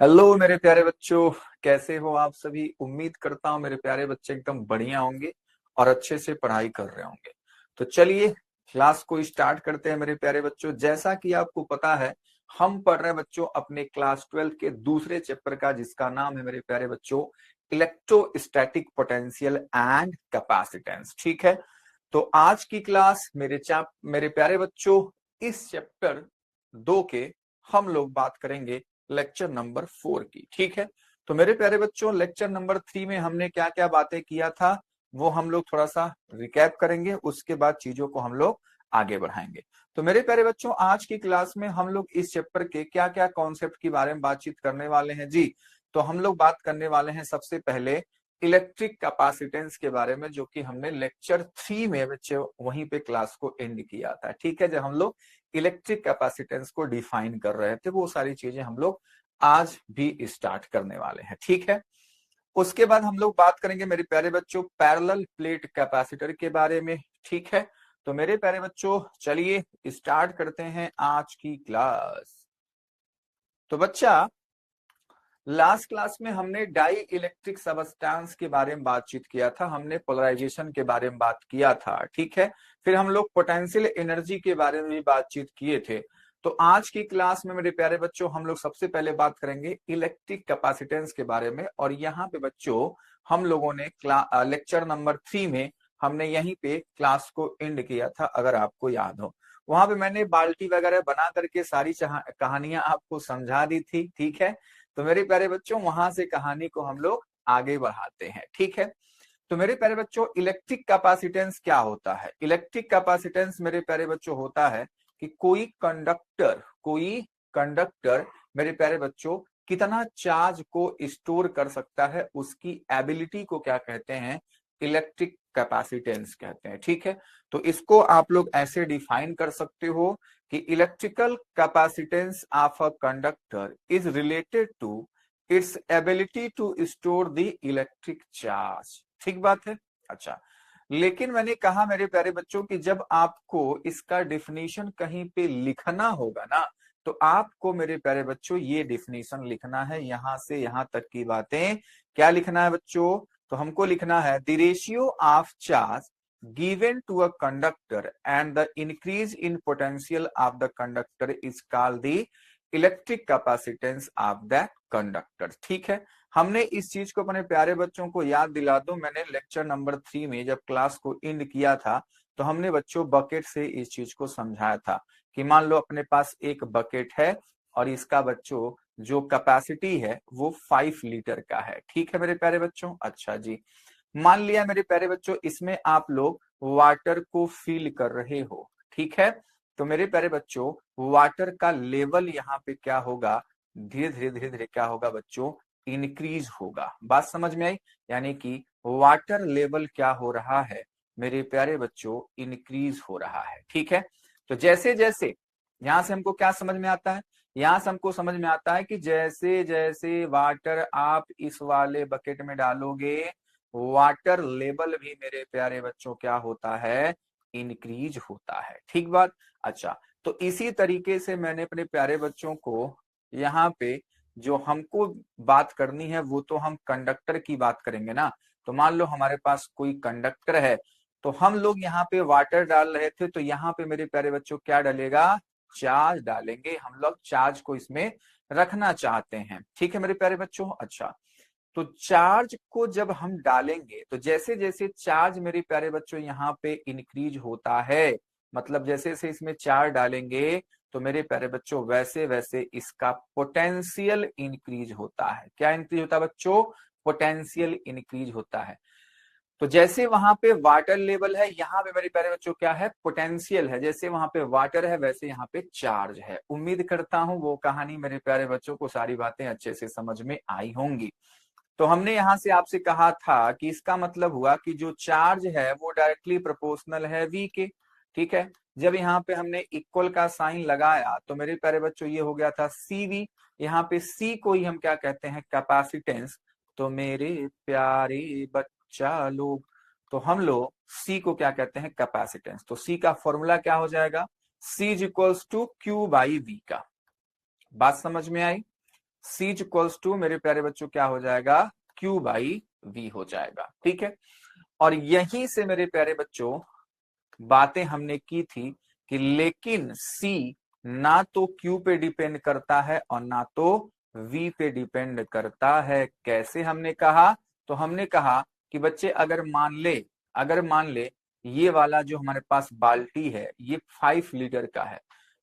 Hello मेरे प्यारे बच्चों। कैसे हो आप सभी? उम्मीद करता हूँ मेरे प्यारे बच्चे एकदम बढ़िया होंगे और अच्छे से पढ़ाई कर रहे होंगे। तो चलिए क्लास को स्टार्ट करते हैं मेरे प्यारे बच्चों। जैसा कि आपको पता है, हम पढ़ रहे हैं बच्चों अपने क्लास 12 के दूसरे चैप्टर का, जिसका नाम है मेरे प्यारे बच्चों इलेक्ट्रोस्टैटिक पोटेंशियल एंड कैपेसिटेंस। ठीक है, तो आज की क्लास मेरे प्यारे बच्चों इस चैप्टर 2 के हम लोग बात करेंगे लेक्चर नंबर 4 की। ठीक है, तो मेरे प्यारे बच्चों लेक्चर नंबर 3 में हमने क्या क्या बातें किया था वो हम लोग थोड़ा सा रिकैप करेंगे, उसके बाद चीजों को हम लोग आगे बढ़ाएंगे। तो मेरे प्यारे बच्चों आज की क्लास में हम लोग इस चैप्टर के क्या क्या कॉन्सेप्ट के बारे में बातचीत करने वाले हैं जी। तो हम लोग बात करने वाले हैं सबसे पहले इलेक्ट्रिक कैपेसिटेंस के बारे में, जो कि हमने लेक्चर 3 में बच्चे वहीं पे क्लास को एंड किया था। ठीक है, जब हम लोग इलेक्ट्रिक कैपेसिटेंस को डिफाइन कर रहे थे, वो सारी चीजें हम लोग आज भी स्टार्ट करने वाले हैं। ठीक है, उसके बाद हम लोग बात करेंगे मेरे प्यारे बच्चों पैरेलल प्लेट कैपेसिटर के बारे में। ठीक है, तो मेरे प्यारे बच्चों चलिए स्टार्ट करते हैं आज की क्लास। तो बच्चा, लास्ट क्लास में हमने डाई इलेक्ट्रिक सबस्टेंस के बारे में बातचीत किया था, हमने पोलराइजेशन के बारे में बात किया था। ठीक है, फिर हम लोग पोटेंशियल एनर्जी के बारे में भी बातचीत किए थे। तो आज की क्लास में मेरे प्यारे बच्चों हम लोग सबसे पहले बात करेंगे इलेक्ट्रिक कैपेसिटेंस के बारे में। और यहाँ पे बच्चों हम लोगों ने लेक्चर नंबर 3 में हमने यहीं पे क्लास को एंड किया था, अगर आपको याद हो। वहां पे मैंने बाल्टी वगैरह बना करके सारी कहानियां आपको समझा दी थी। ठीक है, तो मेरे प्यारे बच्चों वहां से कहानी को हम लोग आगे बढ़ाते हैं। ठीक है, तो मेरे प्यारे बच्चों इलेक्ट्रिक कैपेसिटेंस क्या होता है? इलेक्ट्रिक कैपेसिटेंस मेरे प्यारे बच्चों होता है कि कोई कंडक्टर मेरे प्यारे बच्चों कितना चार्ज को स्टोर कर सकता है, उसकी एबिलिटी को क्या कहते हैं? इलेक्ट्रिक कैपेसिटेंस कहते हैं। ठीक है, तो इसको आप लोग ऐसे डिफाइन कर सकते हो कि electrical capacitance of a conductor is related to its ability to store the electric charge. ठीक बात है। अच्छा, लेकिन मैंने कहा मेरे प्यारे बच्चों कि जब आपको इसका डिफिनीशन कहीं पे लिखना होगा ना, तो आपको मेरे प्यारे बच्चों ये डिफिनीशन लिखना है। यहां से यहां तक की बातें क्या लिखना है बच्चों? तो हमको लिखना है the ratio of charge given to a conductor and the increase in potential of the conductor is called the electric capacitance of the conductor। ठीक है, हमने इस चीज को अपने प्यारे बच्चों को याद दिला दूं, मैंने लेक्चर नंबर 3 में जब क्लास को एंड किया था तो हमने बच्चों बकेट से इस चीज को समझाया था कि मान लो अपने पास एक बकेट है और इसका बच्चों जो कैपेसिटी है वो 5 लीटर का है। ठीक है मेरे प्यारे बच्चों। अच्छा जी, मान लिया मेरे प्यारे बच्चों इसमें आप लोग वाटर को फिल कर रहे हो। ठीक है, तो मेरे प्यारे बच्चों वाटर का लेवल यहाँ पे क्या होगा? धीरे धीरे क्या होगा बच्चों? इंक्रीज होगा। बात समझ में आई? यानी कि वाटर लेवल क्या हो रहा है मेरे प्यारे बच्चों? इंक्रीज हो रहा है। ठीक है, तो जैसे जैसे यहां से हमको क्या समझ में आता है? यहां से हमको समझ में आता है कि जैसे जैसे वाटर आप इस वाले बकेट में डालोगे, वाटर लेवल भी मेरे प्यारे बच्चों क्या होता है? इंक्रीज होता है। ठीक बात। अच्छा, तो इसी तरीके से मैंने अपने प्यारे बच्चों को यहाँ पे जो हमको बात करनी है वो तो हम कंडक्टर की बात करेंगे ना। तो मान लो हमारे पास कोई कंडक्टर है, तो हम लोग यहाँ पे वाटर डाल रहे थे, तो यहाँ पे मेरे प्यारे बच्चों क्या डालेगा? चार्ज डालेंगे। हम लोग चार्ज को इसमें रखना चाहते हैं। ठीक है मेरे प्यारे बच्चों। अच्छा, तो चार्ज को जब हम डालेंगे तो जैसे जैसे चार्ज मेरे प्यारे बच्चों यहाँ पे इंक्रीज होता है, मतलब जैसे जैसे इसमें चार्ज डालेंगे तो मेरे प्यारे बच्चों वैसे वैसे इसका पोटेंशियल इंक्रीज होता है। क्या इंक्रीज होता है बच्चों? पोटेंशियल इंक्रीज होता है। तो जैसे वहां पे वाटर लेवल है, यहाँ पे मेरे प्यारे बच्चों क्या है? पोटेंशियल है। जैसे वहां पे वाटर है वैसे यहाँ पे चार्ज है। उम्मीद करता हूँ वो कहानी मेरे प्यारे बच्चों को सारी बातें अच्छे से समझ में आई होंगी। तो हमने यहां से आपसे कहा था कि इसका मतलब हुआ कि जो चार्ज है वो डायरेक्टली प्रोपोर्शनल है वी के। ठीक है, जब यहाँ पे हमने इक्वल का साइन लगाया तो मेरे प्यारे बच्चों ये हो गया था सीवी। यहाँ पे सी को ही हम क्या कहते हैं? कैपेसिटेंस। तो मेरे प्यारे बच्चा लोग, तो हम लोग सी को क्या कहते हैं? कैपेसिटेंस। तो सी का फॉर्मूला क्या हो जाएगा? C is equals to Q by V का। बात समझ में आई? C इक्वल्स टू मेरे प्यारे बच्चों क्या हो जाएगा, Q बाई V हो जाएगा। ठीक है, और यहीं से मेरे प्यारे बच्चों बातें हमने की थी कि लेकिन C ना तो Q पे डिपेंड करता है और ना तो V पे डिपेंड करता है। कैसे हमने कहा, तो हमने कहा कि बच्चे अगर मान ले ये वाला जो हमारे पास बाल्टी है ये 5 लीटर का है,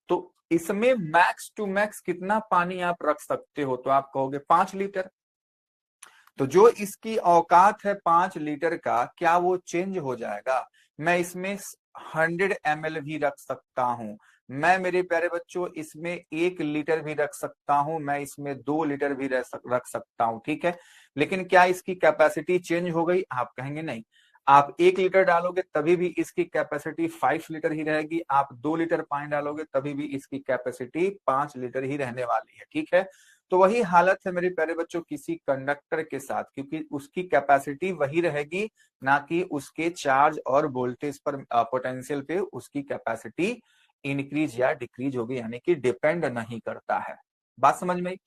तो इसमें मैक्स टू मैक्स कितना पानी आप रख सकते हो, तो आप कहोगे 5 लीटर। तो जो इसकी औकात है 5 लीटर का, क्या वो चेंज हो जाएगा? मैं इसमें 100 ml भी रख सकता हूं, मैं मेरे प्यारे बच्चों इसमें 1 लीटर भी रख सकता हूं, मैं इसमें 2 लीटर भी रख सकता हूं। ठीक है, लेकिन क्या इसकी कैपेसिटी चेंज हो गई? आप कहेंगे नहीं। आप 1 लीटर डालोगे तभी भी इसकी कैपेसिटी 5 लीटर ही रहेगी, आप 2 लीटर पानी डालोगे तभी भी इसकी कैपेसिटी 5 लीटर ही रहने वाली है। ठीक है, तो वही हालत है मेरे प्यारे बच्चों किसी कंडक्टर के साथ, क्योंकि उसकी कैपेसिटी वही रहेगी, ना कि उसके चार्ज और वोल्टेज पर, पोटेंशियल पे उसकी कैपेसिटी इंक्रीज या डिक्रीज होगी, यानी कि डिपेंड नहीं करता है। बात समझ में आई?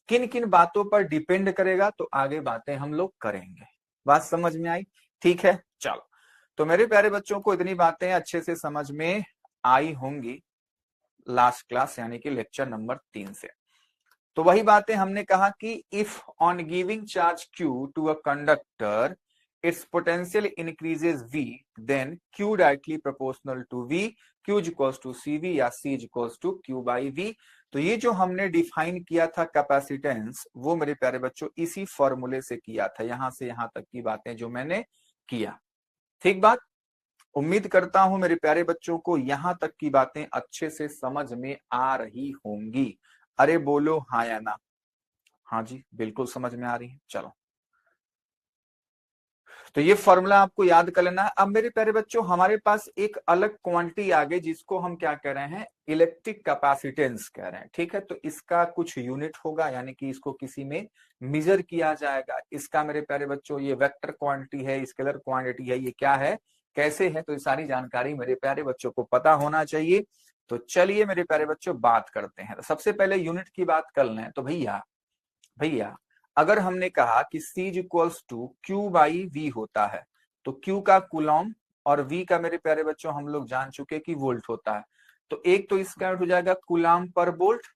किन किन बातों पर डिपेंड करेगा, तो आगे बातें हम लोग करेंगे। बात समझ में आई? ठीक है, चलो। तो मेरे प्यारे बच्चों को इतनी बातें अच्छे से समझ में आई होंगी लास्ट क्लास यानी कि लेक्चर नंबर 3 से। तो वही बातें हमने कहा कि if on giving charge Q to a conductor its potential increases V, then Q directly proportional to V, Q is equals to CV या C is equals to Q by V। तो ये जो हमने डिफाइन किया था capacitance, वो मेरे प्यारे बच्चों इसी फॉर्मूले से किया था, यहां से यहां तक की बातें जो मैंने किया। ठीक बात, उम्मीद करता हूं मेरे प्यारे बच्चों को यहां तक की बातें अच्छे से समझ में आ रही होंगी। अरे बोलो हाँ या ना? हाँ जी, बिल्कुल समझ में आ रही है। चलो, तो ये फॉर्मूला आपको याद कर लेना है। अब मेरे प्यारे बच्चों हमारे पास एक अलग क्वांटिटी आ गई जिसको हम क्या कह रहे हैं, इलेक्ट्रिक कैपेसिटेंस कह रहे हैं। ठीक है, तो इसका कुछ यूनिट होगा, यानी कि इसको किसी में मेजर किया जाएगा। इसका मेरे प्यारे बच्चों ये वेक्टर क्वांटिटी है, स्केलर क्वांटिटी है, ये क्या है, कैसे है, तो ये सारी जानकारी मेरे प्यारे बच्चों को पता होना चाहिए। तो चलिए मेरे प्यारे बच्चों बात करते हैं। तो सबसे पहले यूनिट की बात कर लें। तो भैया भैया अगर हमने कहा कि C equals to Q by V होता है, तो Q का कूलॉम और V का मेरे प्यारे बच्चों हम लोग जान चुके कि वोल्ट होता है। तो एक तो इसका यूनिट हो जाएगा कूलॉम पर वोल्ट,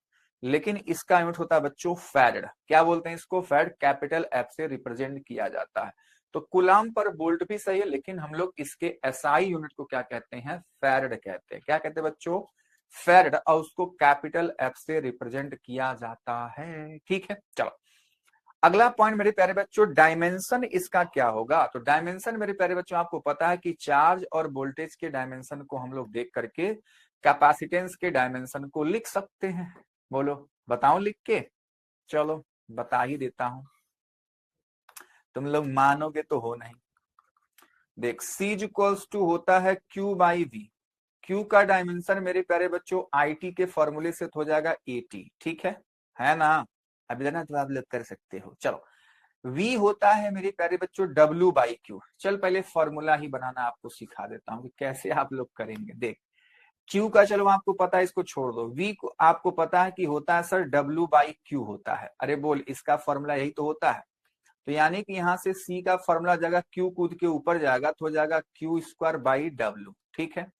लेकिन इसका यूनिट होता है बच्चों फैरड। क्या बोलते हैं इसको? फैरड, कैपिटल F से रिप्रेजेंट किया जाता है। तो कूलॉम पर वोल्ट भी सही है, लेकिन हम लोग इसके SI यूनिट को क्या कहते हैं? फैरड कहते हैं। क्या कहते हैं बच्चों? फैरड, और उसको कैपिटल F से रिप्रेजेंट किया जाता है। ठीक है, चलो अगला पॉइंट मेरे प्यारे बच्चों, डायमेंशन इसका क्या होगा? तो डायमेंशन मेरे प्यारे बच्चों आपको पता है कि चार्ज और वोल्टेज के डायमेंशन को हम लोग देख करके कैपेसिटेंस के डायमेंशन को लिख सकते हैं। बोलो, बताओ लिख के? चलो बता ही देता हूं, तुम लोग मानोगे तो हो नहीं। देख, C इक्वल्स टू होता है Q बाई V। Q का डायमेंशन मेरे प्यारे बच्चों IT के फॉर्मूले से हो जाएगा 80। ठीक है ना? अभी जाना तो आप लोग कर सकते हो। चलो, V होता है मेरे प्यारे बच्चों W बाई Q। चल पहले फॉर्मूला ही बनाना आपको सिखा देता हूँ कि कैसे आप लोग करेंगे। देख, Q का चलो आपको पता है, इसको छोड़ दो। V को आपको पता है कि होता है सर W बाई Q होता है। अरे बोल, इसका फॉर्मूला यही तो होता है। तो यानी कि यहाँ से C का फॉर्मूला जाएगा, Q कूद के ऊपर जाएगा तो हो जाएगा Q स्क्वायर बाई W। ठीक है,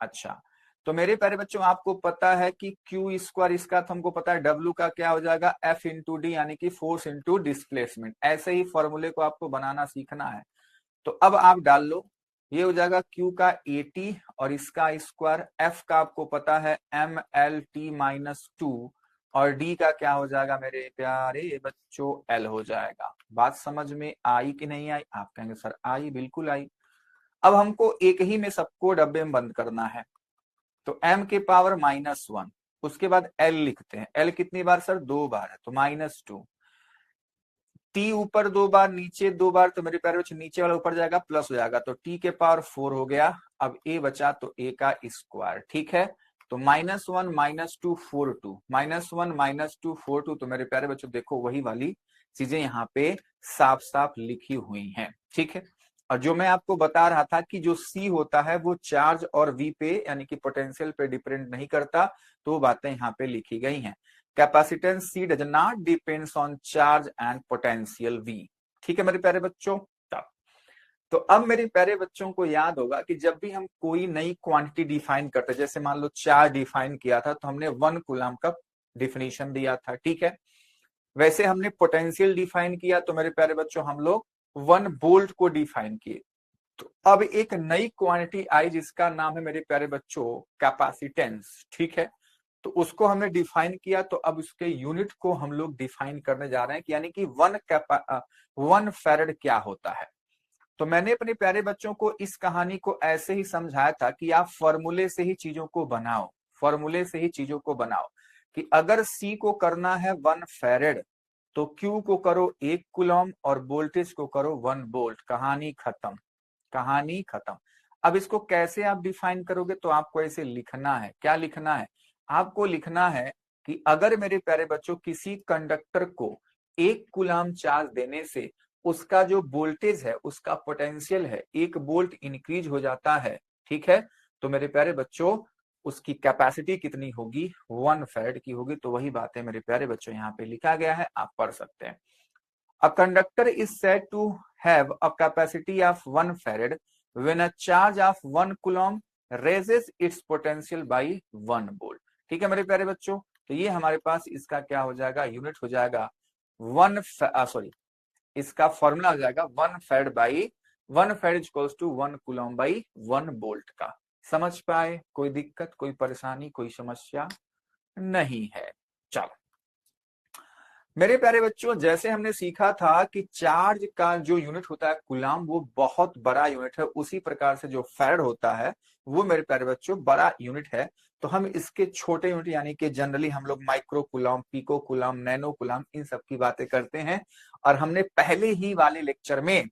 अच्छा। तो मेरे प्यारे बच्चों आपको पता है कि Q स्क्वायर, इसका तो हमको पता है W का क्या हो जाएगा, F इंटू डी, यानी कि फोर्स इंटू डिस्प्लेसमेंट। ऐसे ही फॉर्मूले को आपको बनाना सीखना है। तो अब आप डाल लो, ये हो जाएगा Q का 80 और इसका स्क्वायर, F का आपको पता है MLT माइनस 2 और D का क्या हो जाएगा मेरे प्यारे बच्चों, L हो जाएगा। बात समझ में आई कि नहीं आई? आप कहेंगे सर आई, बिल्कुल आई। अब हमको एक ही में सबको डब्बे में बंद करना है, तो m के पावर -1, उसके बाद L लिखते हैं। L कितनी बार सर? 2 बार है, तो -2। T ऊपर 2 बार, नीचे 2 बार, तो मेरे प्यारे बच्चे नीचे वाला ऊपर जाएगा, प्लस हो जाएगा, तो T के पावर 4 हो गया। अब A बचा, तो A का स्क्वायर। ठीक है, तो -1 -2 4 2, -1 -2 4 2। तो मेरे प्यारे बच्चों देखो वही वाली चीजें यहाँ पे साफ साफ लिखी हुई हैं। ठीक है, और जो मैं आपको बता रहा था कि जो सी होता है वो चार्ज और वी पे यानी कि पोटेंशियल पे डिपेंड नहीं करता, तो वो बातें यहाँ पे लिखी गई हैं। Capacitance C does not depends on charge and potential V. ठीक है मेरे प्यारे बच्चों। तो अब मेरे प्यारे बच्चों को याद होगा कि जब भी हम कोई नई क्वांटिटी डिफाइन करते, जैसे मान लो चार्ज डिफाइन किया था तो हमने 1 कूलम का डिफिनीशन दिया था, ठीक है। वैसे हमने पोटेंशियल डिफाइन किया तो मेरे प्यारे बच्चों हम लोग 1 वोल्ट को डिफाइन किए। तो अब एक नई क्वांटिटी आई जिसका नाम है मेरे प्यारे बच्चों कैपेसिटेंस, ठीक है। तो उसको हमने डिफाइन किया, तो अब उसके यूनिट को हम लोग डिफाइन करने जा रहे हैं कि यानी कि 1 फैरेड क्या होता है। तो मैंने अपने प्यारे बच्चों को इस कहानी को ऐसे ही समझाया था कि आप फॉर्मूले से ही चीजों को बनाओ, फॉर्मूले से ही चीजों को बनाओ कि अगर सी को करना है 1 फैरेड तो क्यू को करो 1 कूलम और वोल्टेज को करो 1 वोल्ट। कहानी खत्म, कहानी खत्म। अब इसको कैसे आप डिफाइन करोगे, तो आपको ऐसे लिखना है। क्या लिखना है? आपको लिखना है कि अगर मेरे प्यारे बच्चों किसी कंडक्टर को 1 कूलम चार्ज देने से उसका जो वोल्टेज है, उसका पोटेंशियल है 1 वोल्ट इंक्रीज हो जाता है, ठीक है। तो मेरे प्यारे बच्चों उसकी कैपेसिटी कितनी होगी? 1 फैरेड की होगी। तो वही बात है मेरे प्यारे बच्चों यहाँ पे लिखा गया है, आप पढ़ सकते हैं। A conductor is said to have a capacity of 1 farad when a charge of 1 coulomb raises its potential by 1 volt। ठीक है मेरे प्यारे बच्चों, तो ये हमारे पास इसका क्या हो जाएगा? यूनिट हो जाएगा इसका फॉर्मूला हो जाएगा 1 farad by 1 farad equals to 1 coulomb by 1 volt का। समझ पाए? कोई दिक्कत, कोई परेशानी, कोई समस्या नहीं है। चलो मेरे प्यारे बच्चों, जैसे हमने सीखा था कि चार्ज का जो यूनिट होता है कूलम, वो बहुत बड़ा यूनिट है, उसी प्रकार से जो फैरेड होता है वो मेरे प्यारे बच्चों बड़ा यूनिट है। तो हम इसके छोटे यूनिट यानी कि जनरली हम लोग micro coulomb, pico coulomb, nano coulomb, इन सब की बातें करते हैं। और हमने पहले ही वाले लेक्चर में,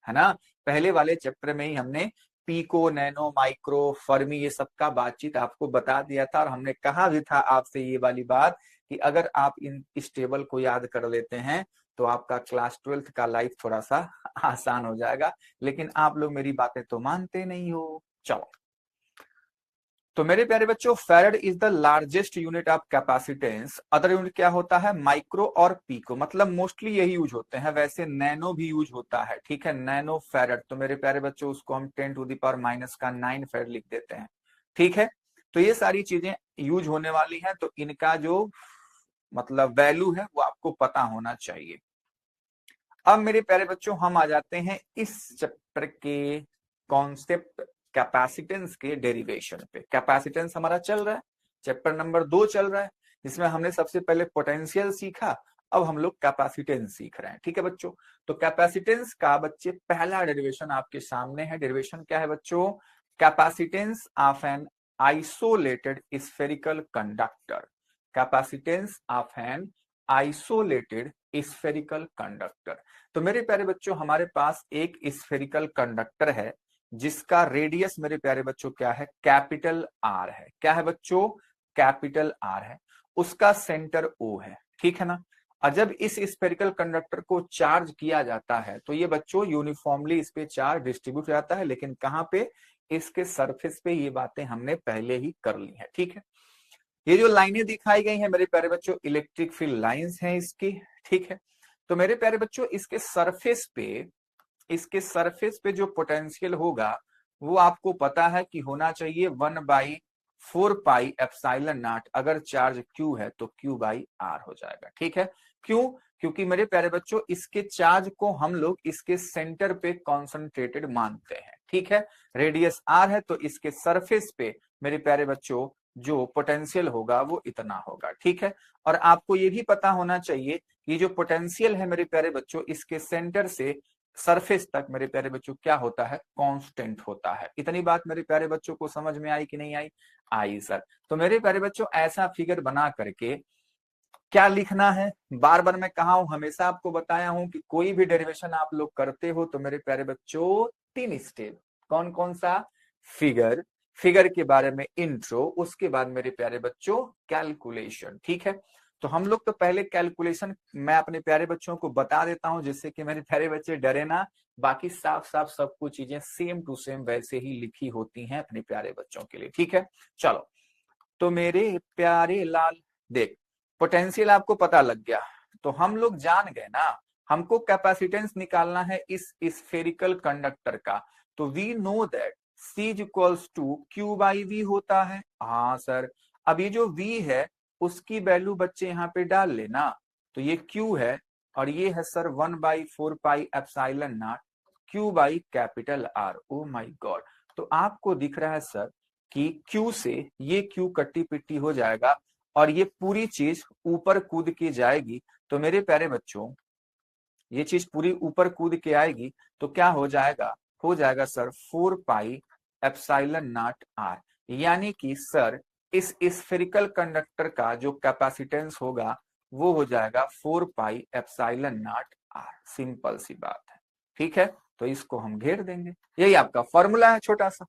है ना, पहले वाले चैप्टर में ही हमने पीको, नैनो, माइक्रो, फर्मी ये सब का बातचीत आपको बता दिया था। और हमने कहा भी था आपसे ये वाली बात कि अगर आप इस टेबल को याद कर लेते हैं तो आपका क्लास 12th का लाइफ थोड़ा सा आसान हो जाएगा। लेकिन आप लोग मेरी बातें तो मानते नहीं हो। चलो तो मेरे प्यारे बच्चों, farad is the largest unit of capacitance. Other unit क्या होता है? माइक्रो और पीको, मतलब मोस्टली यही यूज होते हैं। वैसे नैनो भी यूज होता है, ठीक है, नैनो फैरेड। तो मेरे प्यारे बच्चों उसको हम 10 टू द पावर माइनस का 9 फैरेड लिख देते हैं, ठीक है। तो ये सारी चीजें यूज होने वाली हैं, तो इनका जो मतलब वैल्यू है वो आपको पता होना चाहिए। अब मेरे प्यारे बच्चों हम आ जाते हैं इस चैप्टर के कॉन्सेप्ट कैपेसिटेंस के डेरिवेशन पे। कैपेसिटेंस हमारा चल रहा है, चैप्टर नंबर 2 चल रहा है, जिसमें हमने सबसे पहले पोटेंशियल सीखा, अब हम लोग कैपेसिटेंस सीख रहे हैं, ठीक है बच्चों। तो कैपेसिटेंस का बच्चे पहला डेरिवेशन आपके सामने है। डेरिवेशन क्या है बच्चों? Capacitance of an isolated spherical conductor. Capacitance of an isolated spherical conductor. तो मेरे प्यारे बच्चों हमारे पास एक स्फेरिकल कंडक्टर है जिसका रेडियस मेरे प्यारे बच्चों क्या है? कैपिटल आर है। क्या है बच्चों? कैपिटल आर है। उसका सेंटर ओ है, ठीक है ना। और जब इस स्फेरिकल कंडक्टर को चार्ज किया जाता है तो ये बच्चों यूनिफॉर्मली इस पे चार्ज डिस्ट्रीब्यूट हो जाता है। लेकिन कहां पे? इसके सरफेस पे। ये बातें हमने पहले ही कर ली है, ठीक है। ये जो लाइनें दिखाई गई हैं मेरे प्यारे बच्चों, इलेक्ट्रिक फील्ड लाइंस हैं इसकी, ठीक है। तो मेरे प्यारे बच्चों इसके सरफेस पे जो पोटेंशियल होगा वो आपको पता है कि होना चाहिए 1/4 पाई एप्सिलॉन नॉट। अगर चार्ज Q है तो Q/R हो जाएगा, ठीक है। क्यों? क्योंकि मेरे प्यारे बच्चों इसके चार्ज को हम लोग इसके सेंटर पे कॉन्सेंट्रेटेड मानते हैं, ठीक है। रेडियस R है तो इसके सरफेस पे मेरे प्यारे बच्चों जो पोटेंशियल होगा वो इतना होगा, ठीक है। और आपको ये भी पता होना चाहिए कि जो पोटेंशियल है मेरे प्यारे बच्चों इसके सेंटर से सरफेस तक मेरे प्यारे बच्चों क्या होता है? कांस्टेंट होता है। इतनी बात मेरे प्यारे बच्चों को समझ में आई कि नहीं आई? आई सर। तो मेरे प्यारे बच्चों ऐसा फिगर बना करके क्या लिखना है? बार बार मैं कहा हूं, हमेशा आपको बताया हूं कि कोई भी डेरिवेशन आप लोग करते हो तो मेरे प्यारे बच्चों 3 स्टेप। कौन कौन सा? फिगर, फिगर के बारे में इंट्रो, उसके बाद मेरे प्यारे बच्चों कैलकुलेशन, ठीक है। तो हम लोग तो पहले कैलकुलेशन मैं अपने प्यारे बच्चों को बता देता हूं, जिससे कि मेरे प्यारे बच्चे डरे ना। बाकी साफ साफ सब कुछ चीजें सेम टू सेम वैसे ही लिखी होती हैं अपने प्यारे बच्चों के लिए, ठीक है। चलो, तो मेरे प्यारे लाल, देख, पोटेंशियल आपको पता लग गया, तो हम लोग जान गए ना, हमको कैपेसिटेंस निकालना है इस स्फेरिकल कंडक्टर का। तो we know that C equals to Q by V होता है। हाँ सर, अब ये जो V है उसकी वैल्यू बच्चे यहाँ पे डाल लेना, तो ये Q है और ये है sir 1/4πε0 Q by capital R। Oh my God, तो आपको दिख रहा है सर कि Q से ये Q कट्टी पिट्टी हो जाएगा और ये पूरी चीज ऊपर कूद के जाएगी। तो मेरे प्यारे बच्चों, ये चीज पूरी ऊपर कूद के आएगी तो क्या हो जाएगा, हो जाएगा सर 4πε0 R। यानी कि सर इस स्फेरिकल कंडक्टर का जो कैपेसिटेंस होगा वो हो जाएगा 4πε0 R। सिंपल सी बात है, ठीक है। तो इसको हम घेर देंगे, यही आपका फॉर्मूला है छोटा सा।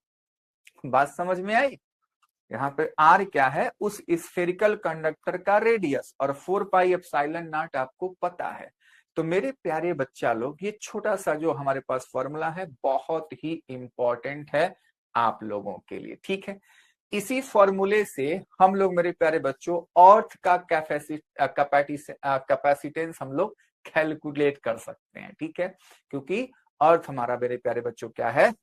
बात समझ में आई? यहाँ पे R क्या है, उस स्फेरिकल कंडक्टर का रेडियस, और 4πε0 आपको पता है। तो मेरे प्यारे बच्चा लोग, ये छोटा सा जो हमारे पास फॉर्मूला है बहुत ही इंपॉर्टेंट है आप लोगों के लिए, ठीक है। इसी फॉर्मूले से हम लोग मेरे प्यारे बच्चों अर्थ का कैपेसिटेंस हम लोग कैलकुलेट कर सकते हैं, ठीक है। क्योंकि अर्थ हमारा मेरे प्यारे बच्चों क्या है,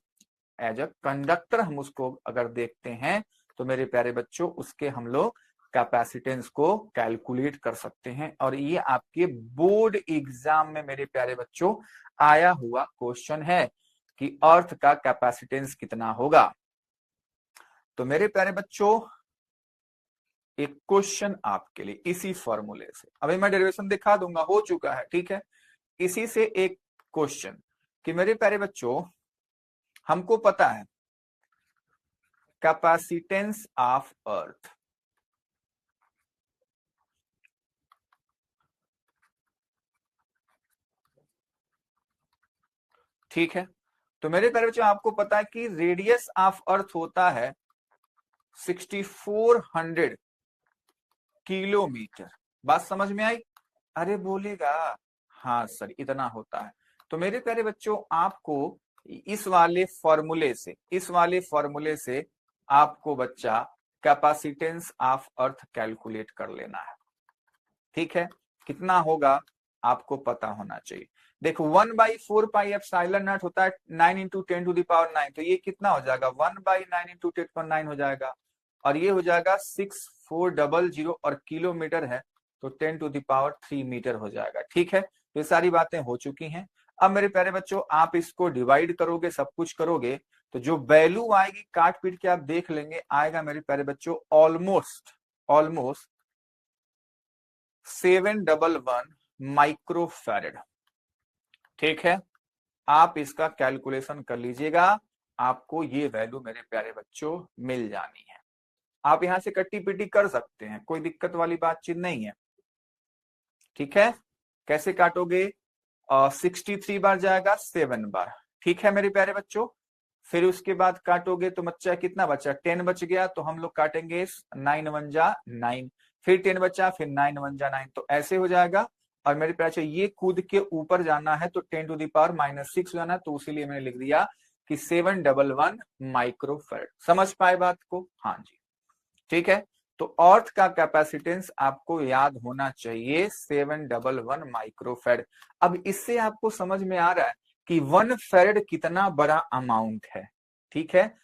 एज अ कंडक्टर हम उसको अगर देखते हैं तो मेरे प्यारे बच्चों उसके हम लोग कैपेसिटेंस को कैलकुलेट कर सकते हैं। और ये आपके बोर्ड एग्जाम में मेरे प्यारे बच्चों आया हुआ क्वेश्चन है कि अर्थ का कैपेसिटेंस कितना होगा। तो मेरे प्यारे बच्चों, एक क्वेश्चन आपके लिए इसी फॉर्मूले से, अभी मैं डेरिवेशन दिखा दूंगा, हो चुका है, ठीक है। इसी से एक क्वेश्चन कि मेरे प्यारे बच्चों, हमको पता है कैपेसिटेंस ऑफ अर्थ, ठीक है। तो मेरे प्यारे बच्चों आपको पता है कि रेडियस ऑफ अर्थ होता है 6400 किलोमीटर। बात समझ में आई? अरे बोलेगा, हाँ सर इतना होता है। तो मेरे प्यारे बच्चों आपको इस वाले फॉर्मूले से आपको बच्चा कैपेसिटेंस ऑफ अर्थ कैलकुलेट कर लेना है, ठीक है। कितना होगा आपको पता होना चाहिए। देखो 1/4πε0 होता है 9 × 10⁹, तो ये कितना हो जाएगा 1/9 × 10⁹ हो जाएगा, और ये हो जाएगा 6400 और किलोमीटर है तो 10⁻³ मीटर हो जाएगा, ठीक है। तो ये सारी बातें हो चुकी हैं। अब मेरे प्यारे बच्चों आप इसको डिवाइड करोगे, सब कुछ करोगे, तो जो वैल्यू आएगी काट पीट के आप देख लेंगे, आएगा मेरे प्यारे बच्चों ऑलमोस्ट 711 माइक्रोफैरड, ठीक है। आप इसका कैलकुलेशन कर लीजिएगा, आपको ये वैल्यू मेरे प्यारे बच्चों मिल जानी है। आप यहां से कट्टी पिट्टी कर सकते हैं, कोई दिक्कत वाली बातचीत नहीं है, ठीक है। कैसे काटोगे, 63 बार जाएगा 7 बार, ठीक है मेरे प्यारे बच्चों। फिर उसके बाद काटोगे तो बच्चा कितना बचा, 10 बच गया, तो हम लोग काटेंगे 9 1 जा 9, फिर 10 बचा, फिर 9 1 जा 9, तो ऐसे हो जाएगा। और मेरे प्यारे ये कूद के ऊपर जाना है तो 10⁻⁻6 जाना है, तो उसीलिए मैंने लिख दिया कि 711 माइक्रोफैरड। समझ पाए बात को? हाँ जी, ठीक है। तो अर्थ का कैपेसिटेंस आपको याद होना चाहिए 711 माइक्रोफैरड। अब इससे आपको समझ में आ रहा है कि 1 फैरड कितना बड़ा अमाउंट है, ठीक है।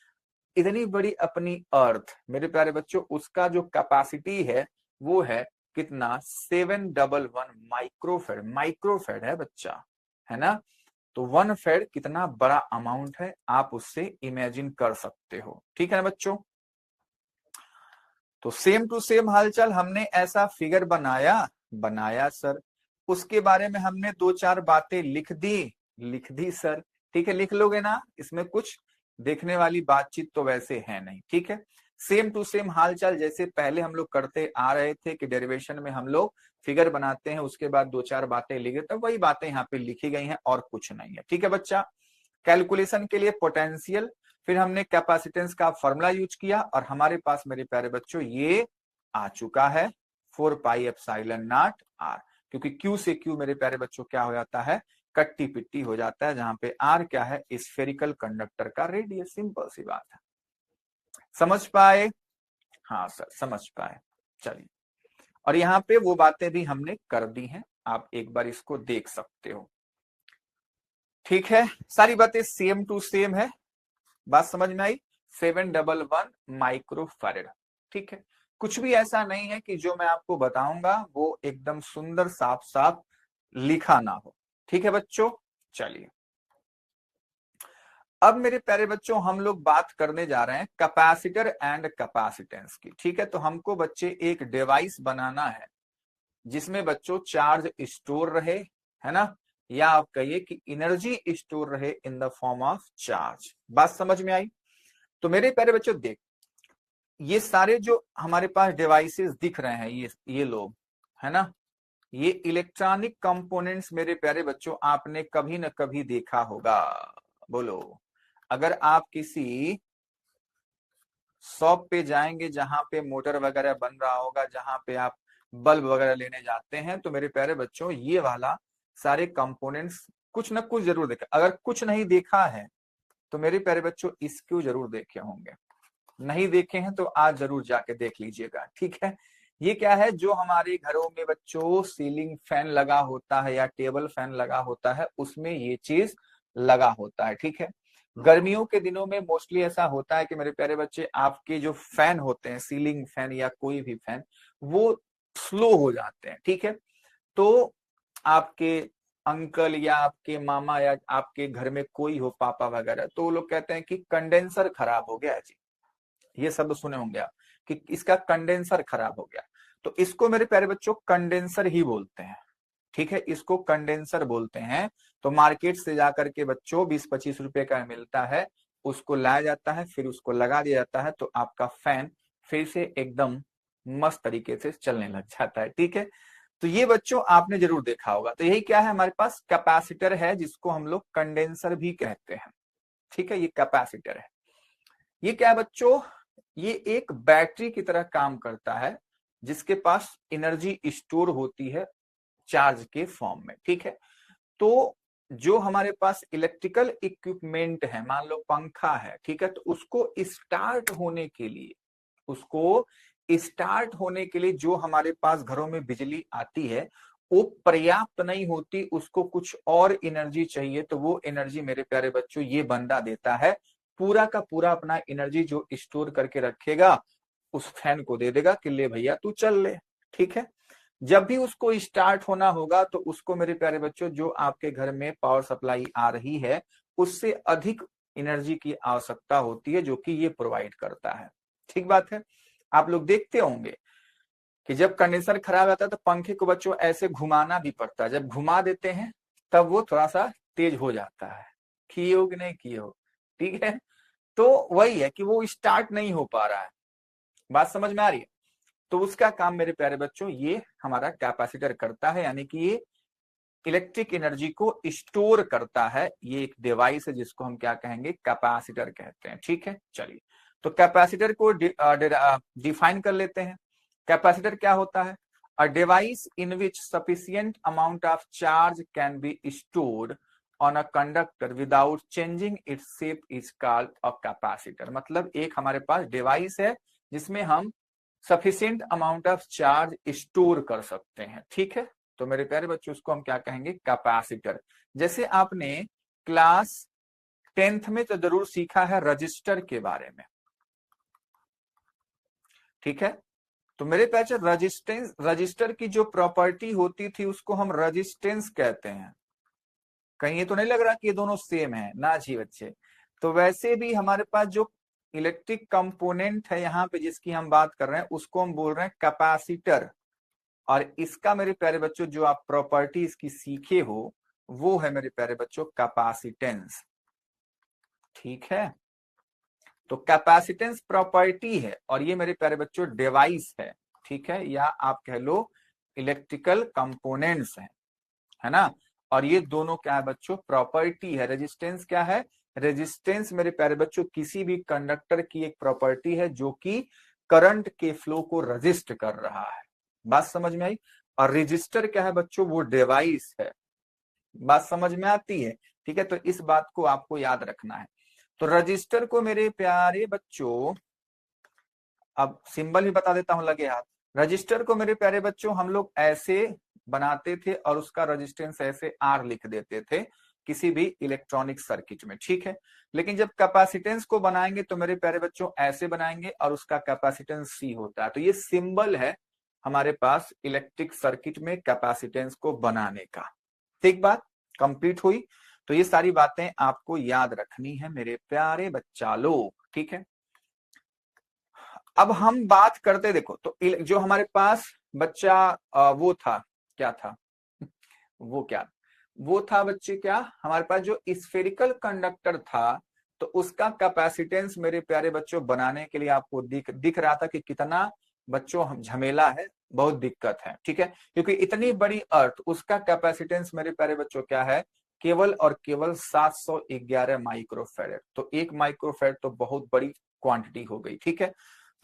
इतनी बड़ी अपनी अर्थ मेरे प्यारे बच्चों, उसका जो कैपेसिटी है वो है कितना, 711 माइक्रोफैरड। माइक्रोफैरड है बच्चा, है ना। तो 1 फैरड कितना बड़ा अमाउंट है आप उससे इमेजिन कर सकते हो, ठीक है ना बच्चों। तो सेम टू सेम हालचाल, हमने ऐसा फिगर बनाया सर, उसके बारे में हमने 2-4 बातें लिख दी सर, ठीक है। लिख लोगे ना, इसमें कुछ देखने वाली बातचीत तो वैसे है नहीं, ठीक है। सेम टू सेम हालचाल जैसे पहले हम लोग करते आ रहे थे कि डेरिवेशन में हम लोग फिगर बनाते हैं, उसके बाद 2-4 बातें लिखे, तो वही बातें यहाँ पे लिखी गई हैं और कुछ नहीं है, ठीक है बच्चा। कैलकुलेशन के लिए पोटेंशियल, फिर हमने कैपेसिटेंस का फॉर्मूला यूज किया, और हमारे पास मेरे प्यारे बच्चों ये आ चुका है 4 पाई एप्सिलॉन नॉट आर, क्योंकि Q से Q मेरे प्यारे बच्चों क्या हो जाता है, कट्टी पिट्टी हो जाता है, जहां पे आर क्या है, स्फेरिकल कंडक्टर का रेडियस। सिंपल सी बात है, समझ पाए? हाँ सर समझ पाए। चलिए, और यहाँ पे वो बातें भी हमने कर दी हैं, आप एक बार इसको देख सकते हो। ठीक है, सारी बातें सेम टू सेम है, बात समझ में आई? 711 माइक्रोफैरेड। ठीक है, कुछ भी ऐसा नहीं है कि जो मैं आपको बताऊंगा वो एकदम सुंदर साफ साफ लिखा ना हो। ठीक है बच्चों, चलिए अब मेरे प्यारे बच्चों हम लोग बात करने जा रहे हैं कैपेसिटर एंड कैपेसिटेंस की। ठीक है, तो हमको बच्चे एक डिवाइस बनाना है जिसमें बच्चों चार्ज स्टोर रहे, है ना, या आप कहिए कि एनर्जी स्टोर रहे in the form of charge. बात समझ में आई? तो मेरे प्यारे बच्चों देख, ये सारे जो हमारे पास डिवाइसेस दिख रहे हैं, ये लोग, है ना, ये इलेक्ट्रॉनिक कंपोनेंट्स मेरे प्यारे बच्चों आपने कभी न कभी देखा होगा। बोलो, अगर आप किसी शॉप पे जाएंगे जहां पे मोटर वगैरह बन रहा होगा, जहां पे आप बल्ब वगैरह लेने जाते हैं, तो मेरे प्यारे बच्चों ये वाला सारे कंपोनेंट्स कुछ न कुछ जरूर देखा। अगर कुछ नहीं देखा है तो मेरे प्यारे बच्चों इसको जरूर देखे होंगे, नहीं देखे हैं तो आज जरूर जाके देख लीजिएगा। ठीक है, ये क्या है, जो हमारे घरों में बच्चों सीलिंग फैन लगा होता है या टेबल फैन लगा होता है, उसमें ये चीज लगा होता है। ठीक है, गर्मियों के दिनों में मोस्टली ऐसा होता है कि मेरे प्यारे बच्चे आपके जो फैन होते हैं, सीलिंग फैन या कोई भी फैन, वो स्लो हो जाते हैं। ठीक है, तो आपके अंकल या आपके मामा या आपके घर में कोई हो, पापा वगैरह, तो वो लोग कहते हैं कि कंडेंसर खराब हो गया है जी। ये शब्द सुने होंगे आप कि इसका कंडेंसर खराब हो गया। तो इसको मेरे प्यारे बच्चों कंडेंसर ही बोलते हैं। ठीक है, इसको कंडेंसर बोलते हैं। तो मार्केट से जाकर के बच्चों 20-25 रुपए का मिलता है, उसको लाया जाता है, फिर उसको लगा दिया जाता है, तो आपका फैन फिर से एकदम मस्त तरीके से चलने लग जाता है। ठीक है, तो ये बच्चों आपने जरूर देखा होगा। तो यही क्या है, हमारे पास कैपेसिटर है जिसको हम लोग कंडेंसर भी कहते हैं। ठीक है, ये कैपेसिटर है। ये क्या है बच्चों, ये एक बैटरी की तरह काम करता है जिसके पास एनर्जी स्टोर होती है चार्ज के फॉर्म में। ठीक है, तो जो हमारे पास इलेक्ट्रिकल इक्विपमेंट है, मान लो पंखा है, ठीक है, तो उसको स्टार्ट होने के लिए जो हमारे पास घरों में बिजली आती है वो पर्याप्त नहीं होती, उसको कुछ और एनर्जी चाहिए। तो वो एनर्जी मेरे प्यारे बच्चों ये बंदा देता है, पूरा का पूरा अपना एनर्जी जो स्टोर करके रखेगा उस फैन को दे देगा कि ले भैया तू चल ले। ठीक है, जब भी उसको स्टार्ट होना होगा तो उसको मेरे प्यारे बच्चों जो आपके घर में पावर सप्लाई आ रही है उससे अधिक एनर्जी की आवश्यकता होती है, जो कि ये प्रोवाइड करता है। ठीक बात है, आप लोग देखते होंगे कि जब कंडेंसर खराब आता है तो पंखे को बच्चों ऐसे घुमाना भी पड़ता है, जब घुमा देते हैं तब वो थोड़ा सा तेज हो जाता है। किए हो कि नहीं किए हो? ठीक है, तो वही है कि वो स्टार्ट नहीं हो पा रहा है। बात समझ में आ रही है? तो उसका काम मेरे प्यारे बच्चों ये हमारा कैपेसिटर करता है, यानी कि ये इलेक्ट्रिक एनर्जी को स्टोर करता है। ये एक डिवाइस है जिसको हम क्या कहेंगे, कैपेसिटर कहते हैं। ठीक है, चलिए तो कैपेसिटर को डिफाइन कर लेते हैं। कैपेसिटर क्या होता है? A device in which sufficient amount of charge can be stored on a conductor without changing its shape is called a capacitor. मतलब एक हमारे पास डिवाइस है जिसमें हम sufficient amount of charge store कर सकते हैं। ठीक है, तो मेरे प्यारे बच्चों उसको हम क्या कहेंगे, कैपेसिटर। जैसे आपने क्लास 10th में तो जरूर सीखा है रजिस्टर के बारे में। ठीक है, तो मेरे प्यारे रजिस्टेंस, रजिस्टर की जो प्रॉपर्टी होती थी उसको हम रजिस्टेंस कहते हैं। कहीं ये तो नहीं लग रहा कि ये दोनों सेम है ना जी बच्चे? तो वैसे भी हमारे पास जो इलेक्ट्रिक कंपोनेंट है यहाँ पे जिसकी हम बात कर रहे हैं उसको हम बोल रहे हैं कैपेसिटर। और इसका मेरे प्यारे बच्चों जो आप प्रॉपर्टी इसकी सीखे हो वो है मेरे प्यारे बच्चों कैपेसिटेंस। ठीक है, तो कैपेसिटेंस प्रॉपर्टी है और ये मेरे प्यारे बच्चों डिवाइस है। ठीक है, या आप कह लो इलेक्ट्रिकल कंपोनेंट्स है ना। और ये दोनों क्या है बच्चों, प्रॉपर्टी है। रेजिस्टेंस क्या है? रेजिस्टेंस मेरे प्यारे बच्चों किसी भी कंडक्टर की एक प्रॉपर्टी है जो कि करंट के फ्लो को रजिस्ट कर रहा है। बात समझ में आई। और रजिस्टर क्या है बच्चों, वो डिवाइस है। बात समझ में आती है, ठीक है। तो इस बात को आपको याद रखना है। तो रजिस्टर को मेरे प्यारे बच्चों, अब सिंबल भी बता देता हूं लगे हाथ। रजिस्टर को मेरे प्यारे बच्चों हम लोग ऐसे बनाते थे और उसका रेजिस्टेंस ऐसे आर लिख देते थे किसी भी इलेक्ट्रॉनिक सर्किट में, ठीक है। लेकिन जब कैपेसिटेंस को बनाएंगे तो मेरे प्यारे बच्चों ऐसे बनाएंगे और उसका कैपेसिटेंस सी होता है। तो ये सिंबल है हमारे पास इलेक्ट्रिक सर्किट में कैपेसिटेंस को बनाने का। ठीक बात कंप्लीट हुई। तो ये सारी बातें आपको याद रखनी है मेरे प्यारे बच्चा लोग, ठीक है। अब हम बात करते, देखो तो जो हमारे पास बच्चा वो था, क्या था वो, क्या वो था बच्चे, क्या हमारे पास जो स्फेरिकल कंडक्टर था, तो उसका कैपेसिटेंस मेरे प्यारे बच्चों बनाने के लिए आपको दिख रहा था कि कितना बच्चों झमेला है, बहुत दिक्कत है, ठीक है। क्योंकि इतनी बड़ी अर्थ, उसका कैपेसिटेंस मेरे प्यारे बच्चों क्या है, केवल और केवल 711 माइक्रोफेरेड। तो 1 माइक्रोफेरेड तो बहुत बड़ी क्वांटिटी हो गई, ठीक है।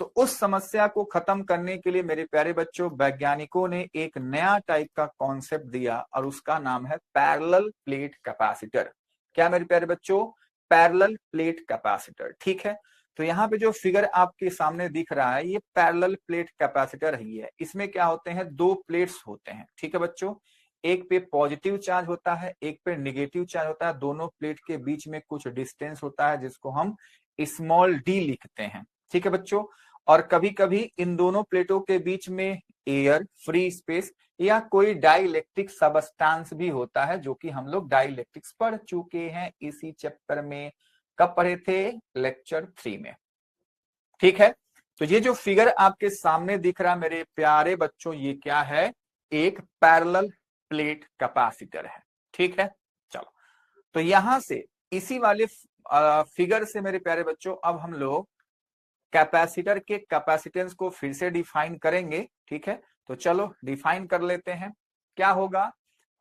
तो उस समस्या को खत्म करने के लिए मेरे प्यारे बच्चों वैज्ञानिकों ने एक नया टाइप का कॉन्सेप्ट दिया और उसका नाम है पैरेलल प्लेट कैपेसिटर। क्या मेरे प्यारे बच्चों, पैरेलल प्लेट कैपेसिटर, ठीक है। तो यहाँ पे जो फिगर आपके सामने दिख रहा है, ये पैरेलल प्लेट कैपेसिटर ही है। इसमें क्या होते हैं, 2 प्लेट्स होते हैं, ठीक है बच्चों। एक पे पॉजिटिव चार्ज होता है, एक पे निगेटिव चार्ज होता है। दोनों प्लेट के बीच में कुछ डिस्टेंस होता है जिसको हम स्मॉल डी लिखते हैं, ठीक है बच्चों। और कभी कभी इन दोनों प्लेटों के बीच में एयर, फ्री स्पेस या कोई डाइलेक्ट्रिक सबस्टांस भी होता है, जो कि हम लोग डाइलेक्ट्रिक्स पढ़ चुके हैं इसी चैप्टर में। कब पढ़े थे, लेक्चर 3 में, ठीक है। तो ये जो फिगर आपके सामने दिख रहा है मेरे प्यारे बच्चों, ये क्या है, एक पैरेलल प्लेट कैपेसिटर है, ठीक है। चलो, तो यहां से इसी वाले फिगर से मेरे प्यारे बच्चों अब हम लोग कैपेसिटर के कैपेसिटेंस को फिर से डिफाइन करेंगे, ठीक है। तो चलो डिफाइन कर लेते हैं। क्या होगा,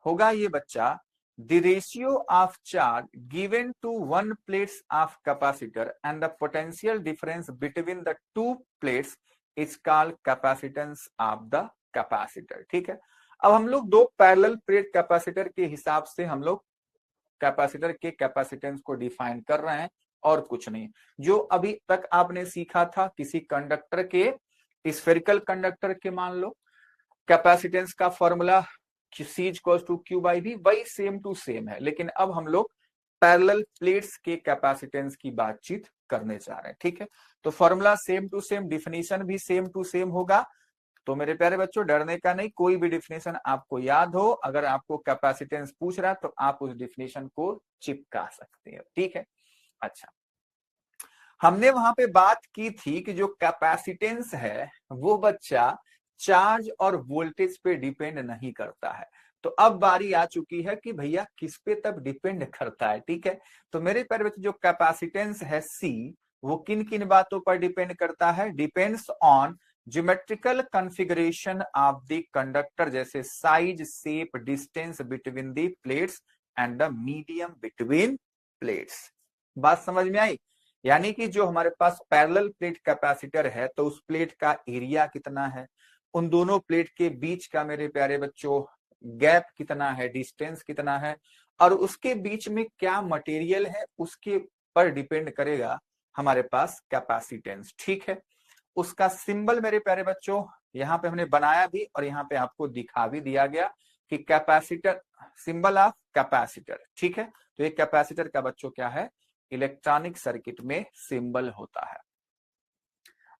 होगा ये बच्चा, the ratio of charge given to one plates of capacitor and the potential difference between the two plates is called capacitance of the capacitor, ठीक है। अब हम लोग 2 पैरेलल प्लेट कैपेसिटर के हिसाब से हम लोग कैपेसिटर के कैपेसिटेंस को डिफाइन कर रहे हैं और कुछ नहीं। जो अभी तक आपने सीखा था किसी कंडक्टर के, स्फेरिकल कंडक्टर के, मान लो कैपेसिटेंस का फॉर्मूला C/Q/V, वही सेम टू सेम है। लेकिन अब हम लोग पैरेलल प्लेट्स के कैपेसिटेंस की बातचीत करने जा रहे हैं, ठीक है। तो formula same to same, definition भी सेम टू सेम होगा। तो मेरे प्यारे बच्चों डरने का नहीं, कोई भी डिफिनेशन आपको याद हो, अगर आपको कैपेसिटेंस पूछ रहा है तो आप उस डिफिनेशन को चिपका सकते हैं, ठीक है। अच्छा, हमने वहां पे बात की थी कि जो कैपेसिटेंस है वो बच्चा चार्ज और वोल्टेज पे डिपेंड नहीं करता है। तो अब बारी आ चुकी है कि भैया किस पे तब डिपेंड करता है, ठीक है। तो मेरे प्यारे बच्चों जो कैपेसिटेंस है सी, वो किन किन बातों पर डिपेंड करता है, depends on geometrical configuration of the conductor, जैसे size, shape, distance between the plates and the medium between plates. बात समझ में आई। यानी कि जो हमारे पास पैरेलल प्लेट कैपेसिटर है, तो उस प्लेट का एरिया कितना है, उन दोनों प्लेट के बीच का मेरे प्यारे बच्चों गैप कितना है, डिस्टेंस कितना है, और उसके बीच में क्या मटेरियल है, उसके पर डिपेंड करेगा हमारे पास कैपेसिटेंस, ठीक है। उसका सिंबल मेरे प्यारे बच्चों यहाँ पे हमने बनाया भी और यहाँ पे आपको दिखा भी दिया गया कि कैपेसिटर, सिंबल ऑफ कैपेसिटर, ठीक है। तो ये कैपेसिटर का बच्चों क्या है, इलेक्ट्रॉनिक सर्किट में सिंबल होता है।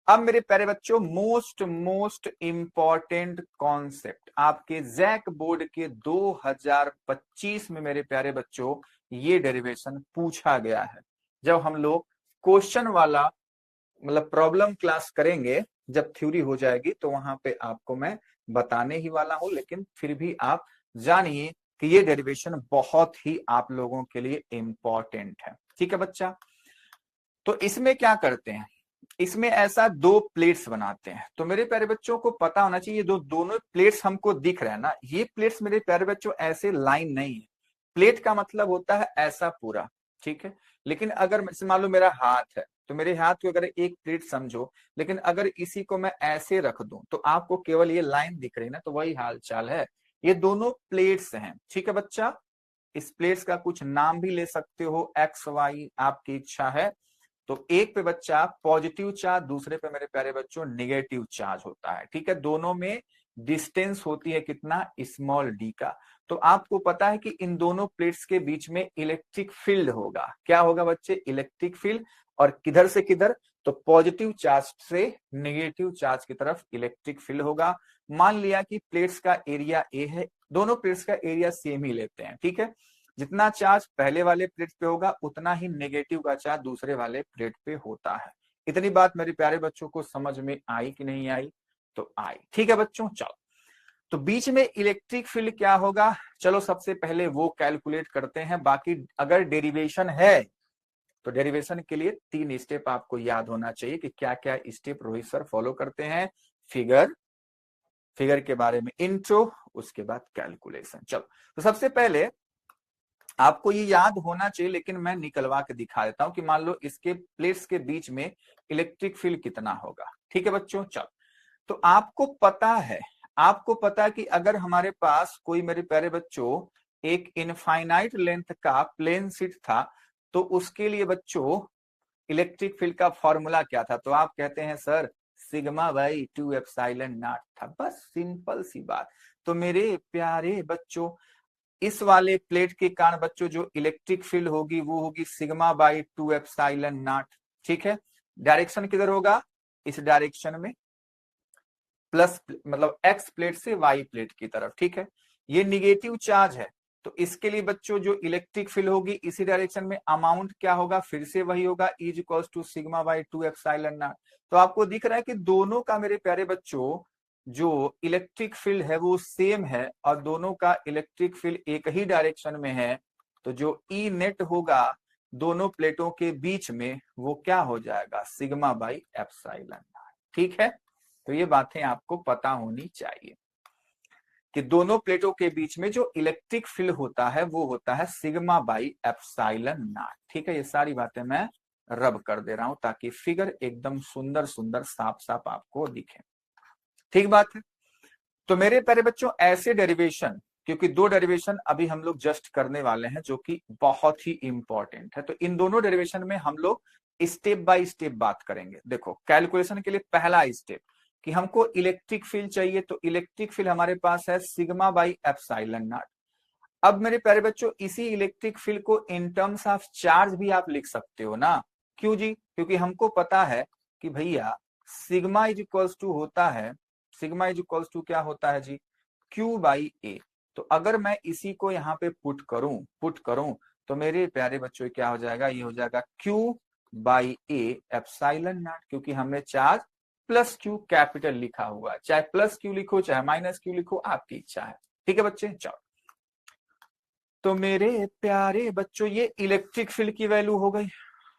अब मेरे प्यारे बच्चों मोस्ट इंपॉर्टेंट कॉन्सेप्ट आपके जैक बोर्ड के 2025 में मेरे प्यारे बच्चों ये डेरिवेशन पूछा गया है। जब हम लोग क्वेश्चन वाला मतलब प्रॉब्लम क्लास करेंगे, जब थ्योरी हो जाएगी, तो वहां पे आपको मैं बताने ही वाला हूं। लेकिन फिर भी आप जानिए कि ये डेरिवेशन बहुत ही आप लोगों के लिए इंपॉर्टेंट है, ठीक है बच्चा। तो इसमें क्या करते हैं, इसमें ऐसा 2 प्लेट्स बनाते हैं। तो मेरे प्यारे बच्चों को पता होना चाहिए, दोनों प्लेट्स हमको दिख रहे हैं ना, ये प्लेट्स मेरे प्यारे बच्चों ऐसे लाइन नहीं है। प्लेट का मतलब होता है ऐसा पूरा, ठीक है। लेकिन अगर मान लो मेरा हाथ है, तो मेरे हाथ को अगर एक प्लेट समझो, लेकिन अगर इसी को मैं ऐसे रख दूं तो आपको केवल ये लाइन दिख रही ना, तो वही हाल चाल है। ये दोनों प्लेट्स हैं, ठीक है बच्चा। इस प्लेट्स का कुछ नाम भी ले सकते हो, एक्स वाई, आपकी इच्छा है। तो एक पे बच्चा पॉजिटिव चार्ज, दूसरे पे मेरे प्यारे बच्चों नेगेटिव चार्ज होता है, ठीक है। दोनों में डिस्टेंस होती है कितना, स्मॉल डी का। तो आपको पता है कि इन दोनों प्लेट्स के बीच में इलेक्ट्रिक फील्ड होगा। क्या होगा बच्चे, इलेक्ट्रिक फील्ड। और किधर से किधर, तो पॉजिटिव चार्ज से नेगेटिव चार्ज की तरफ इलेक्ट्रिक फील्ड होगा। मान लिया कि प्लेट्स का एरिया ए है, दोनों प्लेट्स का एरिया सेम ही लेते हैं, ठीक है। जितना चार्ज पहले वाले प्लेट पे होगा उतना ही नेगेटिव का चार्ज दूसरे वाले प्लेट पे होता है। इतनी बात मेरे प्यारे बच्चों को समझ में आई कि नहीं आई, तो आई, ठीक है बच्चों। चलो, तो बीच में इलेक्ट्रिक फील्ड क्या होगा, चलो सबसे पहले वो कैलकुलेट करते हैं। बाकी अगर डेरिवेशन है तो डेरिवेशन के लिए 3 स्टेप आपको याद होना चाहिए कि क्या क्या स्टेप रोहित सर फॉलो करते हैं। फिगर के बारे में इंट्रो, उसके बाद कैलकुलेशन। चलो, तो सबसे पहले आपको ये याद होना चाहिए, लेकिन मैं निकलवा के दिखा देता हूं कि मान लो इसके प्लेट्स के बीच में इलेक्ट्रिक फील्ड कितना होगा, ठीक है बच्चों। चलो, तो आपको पता है कि अगर हमारे पास कोई, मेरे प्यारे बच्चों, एक इनफाइनाइट लेंथ का प्लेन शीट था, तो उसके लिए बच्चों इलेक्ट्रिक फील्ड का फॉर्मूला क्या था, तो आप कहते हैं sir sigma by 2 epsilon not था। बस सिंपल सी बात। तो मेरे प्यारे बच्चों, इस वाले प्लेट के कारण बच्चों जो इलेक्ट्रिक फील्ड होगी वो होगी सिग्मा बाई 2 एप्सिलॉन नॉट, ठीक है। डायरेक्शन किधर होगा, इस डायरेक्शन में, प्लस मतलब एक्स प्लेट से वाई प्लेट की तरफ, ठीक है। ये निगेटिव चार्ज है, तो इसके लिए बच्चों जो इलेक्ट्रिक फील्ड होगी इसी डायरेक्शन में, अमाउंट क्या होगा, फिर से वही होगा, is equals to sigma by 2 epsilon naught. तो आपको दिख रहा है कि दोनों का मेरे प्यारे बच्चों जो इलेक्ट्रिक फील्ड है वो सेम है, और दोनों का इलेक्ट्रिक फील्ड एक ही डायरेक्शन में है। तो जो ई नेट होगा दोनों प्लेटों के बीच में वो क्या हो जाएगा, सिग्मा बाई एप्सिलॉन नॉट, ठीक है। तो ये बातें आपको पता होनी चाहिए कि दोनों प्लेटों के बीच में जो इलेक्ट्रिक फील्ड होता है वो होता है सिग्मा बाई एप्सिलॉन नॉट, ठीक है। ये सारी बातें मैं रब कर दे रहा हूं ताकि फिगर एकदम सुंदर सुंदर साफ साफ आपको दिखे, ठीक बात है। तो मेरे प्यारे बच्चों, ऐसे डेरिवेशन, क्योंकि 2 डेरिवेशन अभी हम लोग जस्ट करने वाले हैं जो कि बहुत ही इंपॉर्टेंट है, तो इन दोनों डेरिवेशन में हम लोग स्टेप बाय स्टेप बात करेंगे। देखो, कैलकुलेशन के लिए पहला स्टेप कि हमको इलेक्ट्रिक फील्ड चाहिए, तो इलेक्ट्रिक फील्ड हमारे पास है सिग्मा बाई एप्सिलॉन नॉट। अब मेरे प्यारे बच्चों, इसी इलेक्ट्रिक फील्ड को इन टर्म्स ऑफ चार्ज भी आप लिख सकते हो ना। क्यों जी, क्योंकि हमको पता है कि भैया सिग्मा इज इक्वल्स टू होता है, सिग्मा इज इक्वल्स टू क्या होता है जी, क्यू बाई ए। तो अगर मैं इसी को यहाँ पे पुट करूं तो मेरे प्यारे बच्चों क्या हो जाएगा, ये हो जाएगा Q by A epsilon not, क्योंकि हमने चार्ज प्लस क्यू कैपिटल लिखा हुआ है, चाहे प्लस क्यू लिखो चाहे माइनस क्यू लिखो, आपकी इच्छा है, ठीक है बच्चे। चलो, तो मेरे प्यारे बच्चों ये इलेक्ट्रिक फील्ड की वैल्यू हो गई।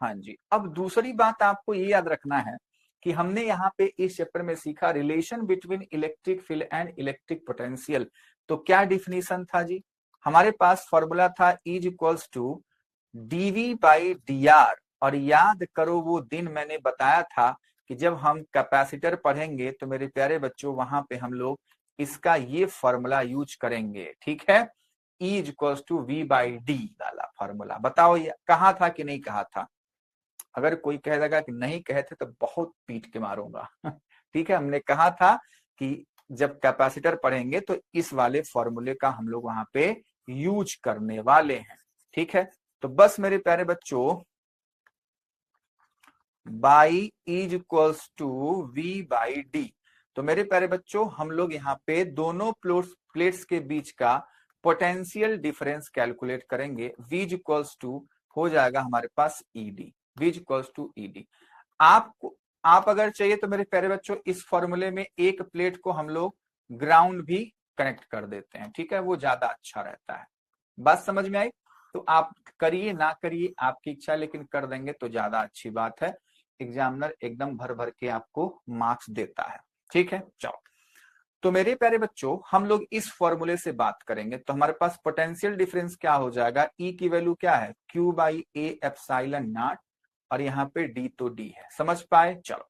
हाँ जी, अब दूसरी बात आपको ये याद रखना है कि हमने यहाँ पे इस चैप्टर में सीखा relation between electric field and electric potential. तो क्या डिफिनीशन था जी, हमारे पास फॉर्मूला था is equals to D V by D R. और याद करो वो दिन मैंने बताया था कि जब हम कैपेसिटर पढ़ेंगे तो मेरे प्यारे बच्चों वहां पे हम लोग इसका ये फॉर्मूला यूज करेंगे, ठीक है। E is equals to V by D वाला फॉर्मूला। बताओ ये कहा था कि नहीं कहा था, अगर कोई कह देगा कि नहीं कहे थे तो बहुत पीट के मारूंगा ठीक है, हमने कहा था कि जब कैपेसिटर पढ़ेंगे तो इस वाले फॉर्मूले का हम लोग वहां पे यूज करने वाले हैं, ठीक है। तो बस मेरे प्यारे बच्चों, by is equals to V by D. तो मेरे प्यारे बच्चों, हम लोग यहाँ पे दोनों प्लेट्स के बीच का पोटेंशियल डिफरेंस कैलकुलेट करेंगे। V इक्वल्स टू हो जाएगा हमारे पास E, V equals to E. D अगर चाहिए तो मेरे प्यारे बच्चों इस फॉर्मूले में एक प्लेट को हम लोग ग्राउंड भी कनेक्ट कर देते हैं, ठीक है, वो ज्यादा अच्छा रहता है। बात समझ में आई? तो आप करिए ना करिए आपकी इच्छा, लेकिन कर देंगे तो ज्यादा अच्छी बात है। एग्जामिनर एकदम भर भर के आपको मार्क्स देता है, ठीक है। चलो, तो मेरे प्यारे बच्चों हम लोग इस फॉर्मूले से बात करेंगे तो हमारे पास पोटेंशियल डिफरेंस क्या हो जाएगा, ई की वैल्यू क्या है Q by A epsilon not, और यहाँ पे डी तो डी है, समझ पाए। चलो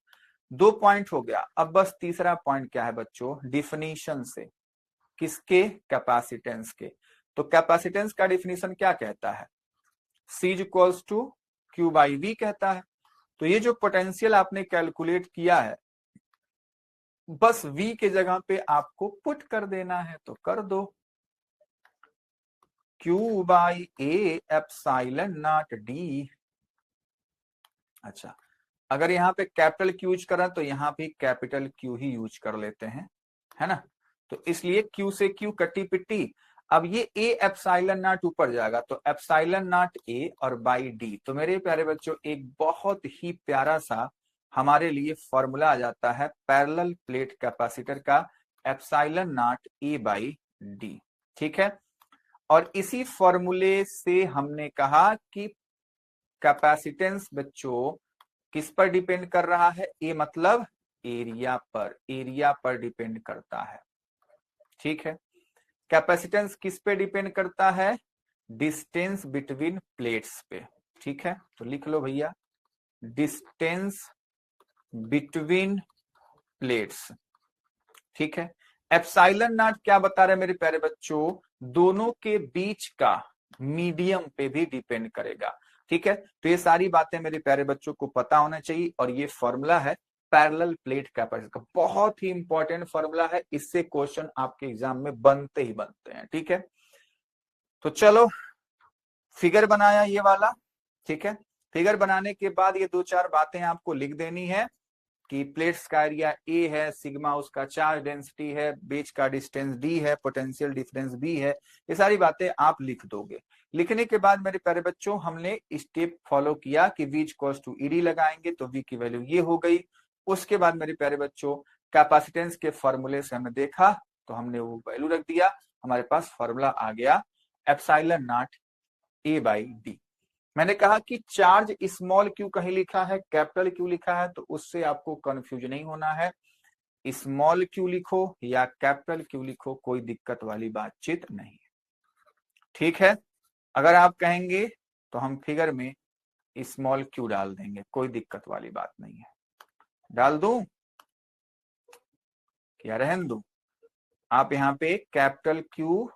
2 पॉइंट हो गया। अब बस तीसरा पॉइंट क्या है बच्चों, डिफिनीशन से, किसके, कैपेसिटेंस के। तो कैपेसिटेंस का डिफिनीशन क्या कहता है, C equals to Q by V कहता है। तो ये जो पोटेंशियल आपने कैलकुलेट किया है बस V के जगह पे आपको पुट कर देना है तो कर दो, Q by A epsilon not D. अच्छा, अगर यहाँ पे कैपिटल Q यूज करें तो यहाँ भी कैपिटल Q ही यूज कर लेते हैं, है ना। तो इसलिए Q से Q कट्टी पिट्टी। अब ये A एप्सिलॉन नॉट ऊपर जाएगा तो एप्सिलॉन नॉट A और बाई डी। तो मेरे प्यारे बच्चों एक बहुत ही प्यारा सा हमारे लिए फॉर्मूला आ जाता है पैरेलल प्लेट कैपेसिटर का, epsilon not A by D, ठीक है। और इसी फॉर्मूले से हमने कहा कि कैपेसिटेंस बच्चों किस पर डिपेंड कर रहा है, ए मतलब एरिया पर डिपेंड करता है, ठीक है। कैपेसिटेंस किस पे डिपेंड करता है, डिस्टेंस बिटवीन प्लेट्स पे, ठीक है। तो लिख लो भैया, डिस्टेंस बिटवीन प्लेट्स, ठीक है। एप्सिलॉन नॉट क्या बता रहे हैं मेरे प्यारे बच्चों, दोनों के बीच का मीडियम पे भी डिपेंड करेगा, ठीक है। तो ये सारी बातें मेरे प्यारे बच्चों को पता होना चाहिए। और ये फॉर्मूला है पैरेलल प्लेट कैपेसिटर का, बहुत ही इंपॉर्टेंट फॉर्मूला है, इससे क्वेश्चन आपके एग्जाम में बनते ही बनते हैं, ठीक है। तो चलो फिगर बनाया ये वाला, ठीक है। फिगर बनाने के बाद ये 2-4 बातें आपको लिख देनी है कि प्लेट्स का एरिया ए है, सिग्मा उसका चार्ज डेंसिटी है, बीच का डिस्टेंस डी है, पोटेंशियल डिफरेंस बी है। ये सारी बातें आप लिख दोगे। लिखने के बाद मेरे प्यारे बच्चों हमने स्टेप फॉलो किया कि V इक्वल्स टू ईडी लगाएंगे तो V की वैल्यू ये हो गई। उसके बाद मेरे प्यारे बच्चों कैपेसिटेंस के फॉर्मूले से हमने देखा तो हमने वो वैल्यू रख दिया, हमारे पास फॉर्मूला आ गया epsilon not A by D. मैंने कहा कि चार्ज स्मॉल क्यू कहीं लिखा है, कैपिटल क्यू लिखा है, तो उससे आपको कंफ्यूज नहीं होना है। स्मॉल क्यू लिखो या कैपिटल क्यू लिखो, कोई दिक्कत वाली बातचीत नहीं, ठीक है। अगर आप कहेंगे तो हम फिगर में स्मॉल क्यू डाल देंगे, कोई दिक्कत वाली बात नहीं है। डाल दूं या रहन दूं, आप यहाँ पे कैपिटल क्यू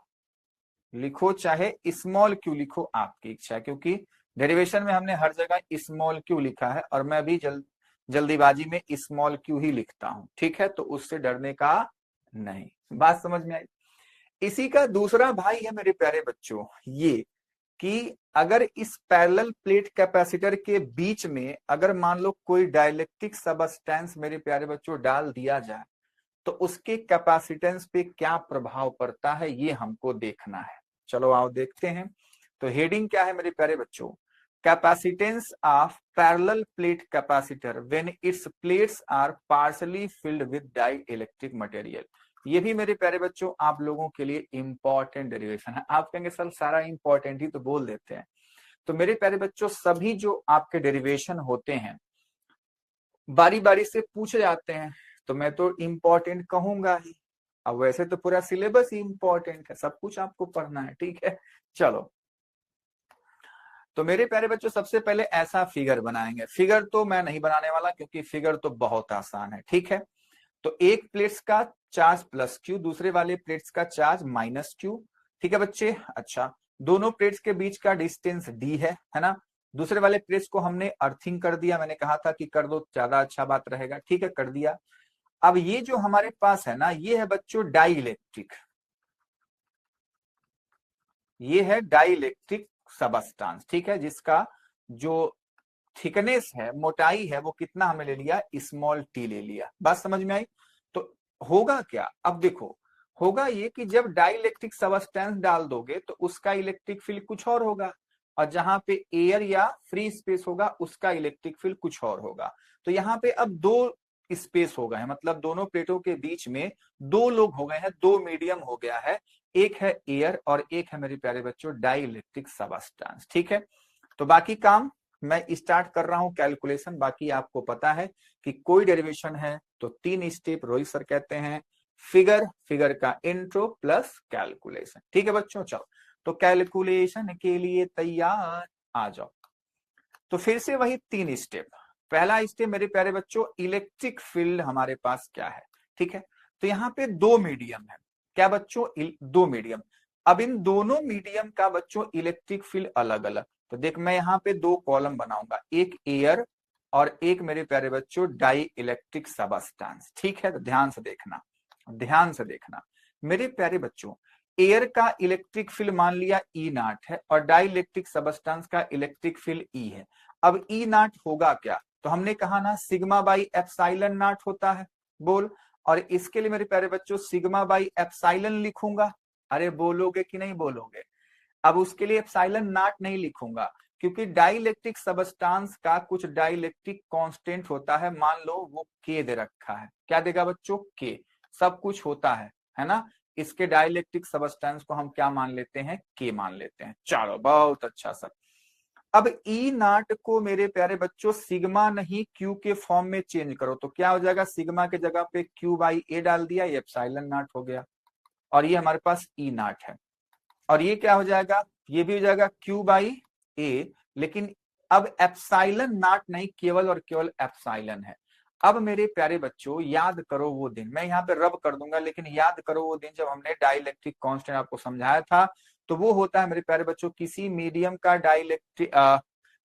लिखो चाहे स्मॉल क्यू लिखो, आपकी इच्छा है, क्योंकि डेरिवेशन में हमने हर जगह स्मॉल क्यू लिखा है और मैं भी जल्दीबाजी में स्मॉल क्यू ही लिखता हूं, ठीक है। तो उससे डरने का नहीं, बात समझ में आई। इसी का दूसरा भाई है मेरे प्यारे बच्चों ये कि अगर इस पैरेलल प्लेट कैपेसिटर के बीच में अगर मान लो कोई डाइलेक्ट्रिक सबस्टेंस मेरे प्यारे बच्चों डाल दिया जाए तो उसके कैपेसिटेंस पे क्या प्रभाव पड़ता है ये हमको देखना है। चलो आओ देखते हैं। तो हेडिंग क्या है मेरे प्यारे बच्चों, capacitance of parallel plate capacitor when its plates are partially filled with dielectric material. ये भी मेरे प्यारे बच्चों आप लोगों के लिए इंपॉर्टेंट डेरिवेशन है। आप कहेंगे सर सारा इंपॉर्टेंट ही तो बोल देते हैं। तो मेरे प्यारे बच्चों सभी जो आपके डेरिवेशन होते हैं बारी बारी से पूछे जाते हैं तो मैं तो इंपॉर्टेंट कहूंगा ही। अब वैसे तो पूरा सिलेबस ही इंपॉर्टेंट है, सब कुछ आपको पढ़ना है, ठीक है। चलो तो मेरे प्यारे बच्चों सबसे पहले ऐसा फिगर बनाएंगे। फिगर तो मैं नहीं बनाने वाला क्योंकि फिगर तो बहुत आसान है, ठीक है। तो एक प्लेट्स का चार्ज प्लस क्यू, दूसरे वाले प्लेट्स का चार्ज माइनस क्यू, ठीक है बच्चे। अच्छा, दोनों प्लेट्स के बीच का डिस्टेंस डी है ना। दूसरे वाले प्लेट्स को हमने अर्थिंग कर दिया, मैंने कहा था कि कर दो ज्यादा अच्छा बात रहेगा, ठीक है, कर दिया। अब ये जो हमारे पास है ना ये है बच्चों डाई इलेक्ट्रिक, ये है डाई इलेक्ट्रिक सबस्टेंस, ठीक है, जिसका जो थिकनेस है, मोटाई है, वो कितना हमें ले लिया, स्मॉल टी ले लिया। बात समझ में आई। तो होगा क्या, अब देखो होगा ये कि जब डाई इलेक्ट्रिक सबस्टेंस डाल दोगे तो उसका इलेक्ट्रिक फील्ड कुछ और होगा और जहां पे एयर या फ्री स्पेस होगा उसका इलेक्ट्रिक फील्ड कुछ और होगा। तो यहाँ पे अब दो स्पेस हो गए हैं, मतलब दोनों प्लेटों के बीच में दो लोग हो गए हैं, दो मीडियम हो गया है, एक है एयर और एक है मेरे प्यारे बच्चों डाई इलेक्ट्रिक सबस्टेंस, ठीक है। तो बाकी काम मैं स्टार्ट कर रहा हूं कैलकुलेशन। बाकी आपको पता है कि कोई डेरिवेशन है तो 3 स्टेप रोहित सर कहते हैं, फिगर, फिगर का इंट्रो प्लस कैलकुलेशन। ठीक है बच्चों, चलो तो कैलकुलेशन के लिए तैयार, आ जाओ। तो फिर से वही 3 स्टेप। पहला स्टेप मेरे प्यारे बच्चों, इलेक्ट्रिक फील्ड हमारे पास क्या है। ठीक है, तो यहाँ पे 2 मीडियम है। क्या बच्चों, 2 मीडियम। अब इन दोनों मीडियम का बच्चों इलेक्ट्रिक फील्ड अलग अलग। तो देख मैं यहाँ पे 2 कॉलम बनाऊंगा, एक एयर और एक मेरे प्यारे बच्चों डाई इलेक्ट्रिक सबस्टेंस। ठीक है, तो ध्यान से देखना, ध्यान से देखना मेरे प्यारे बच्चों। एयर का इलेक्ट्रिक फील्ड मान लिया ई नाट है और डाई इलेक्ट्रिक सबस्टेंस का इलेक्ट्रिक फील्ड ई है। अब ई नाट होगा क्या, तो हमने कहा ना सिग्मा बाई एप्सिलॉन नाट होता है, बोल। और इसके लिए मेरे प्यारे बच्चों सिग्मा बाई एप्सिलॉन लिखूंगा। अरे बोलोगे कि नहीं बोलोगे। अब उसके लिए एप्सिलॉन नाट नहीं लिखूंगा, क्योंकि डाइलेक्ट्रिक सबस्टेंस का कुछ डाइलेक्ट्रिक कांस्टेंट होता है, मान लो वो के दे रखा है। क्या देगा बच्चों, के। सब कुछ होता है ना। इसके डाइलेक्ट्रिक सबस्टेंस को हम क्या मान लेते हैं, के मान लेते हैं। चलो बहुत अच्छा सर। अब ई नाट को मेरे प्यारे बच्चों सिग्मा नहीं क्यू के फॉर्म में चेंज करो, तो क्या हो जाएगा, सिग्मा के जगह पे क्यू बाई ए डाल दिया, ये एप्सिलॉन नाट हो गया। और ये हमारे पास ई नाट है। और ये क्या हो जाएगा, ये भी हो जाएगा क्यू बाई ए, लेकिन अब एप्सिलॉन नाट नहीं, केवल और केवल एप्सिलॉन है। अब मेरे प्यारे बच्चों याद करो वो दिन, मैं यहाँ पे रब कर दूंगा, लेकिन याद करो वो दिन जब हमने डाइलेक्ट्रिक कांस्टेंट आपको समझाया था। तो वो होता है मेरे प्यारे बच्चों, किसी मीडियम का डाइलेक्ट्रिक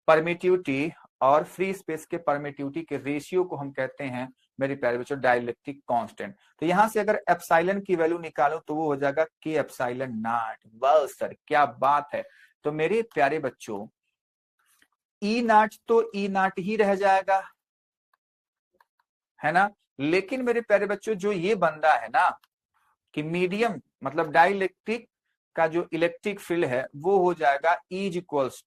परमिटिविटी और फ्री स्पेस के परमिटिविटी के रेशियो को हम कहते हैं मेरे प्यारे बच्चों डाइलेक्ट्रिक कांस्टेंट। तो यहां से अगर एप्सिलॉन की वैल्यू निकालो तो वो हो जाएगा के एप्सिलॉन नॉट। वाह सर क्या बात है। तो मेरे प्यारे बच्चों ई नाट तो ई नाट ही रह जाएगा, है ना। लेकिन मेरे प्यारे बच्चों जो ये बंदा है ना कि मीडियम मतलब डाइलेक्ट्रिक का जो इलेक्ट्रिक फील्ड है वो हो जाएगा is equals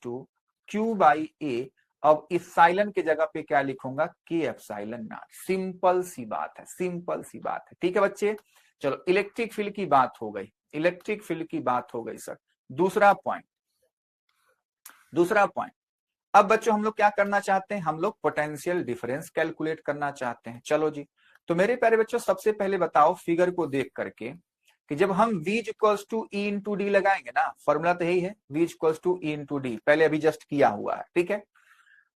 to Q by A. अब इप्सिलॉन के जगह पे क्या लिखूंगा, के एप्सिलॉन नॉट। सिंपल सी बात है, सिंपल सी बात है। ठीक है बच्चे, चलो इलेक्ट्रिक फील्ड की बात हो गई, इलेक्ट्रिक फील्ड की बात हो गई सर। दूसरा पॉइंट, दूसरा पॉइंट। अब बच्चों हम लोग क्या करना चाहते हैं, हम लोग पोटेंशियल डिफरेंस कैलकुलेट करना चाहते हैं। चलो जी, तो मेरे प्यारे बच्चों सबसे पहले बताओ फिगर को देख करके कि जब हम v equals to E into D लगाएंगे ना, फॉर्मूला तो यही है, v equals to E into D, पहले अभी जस्ट किया हुआ है। ठीक है,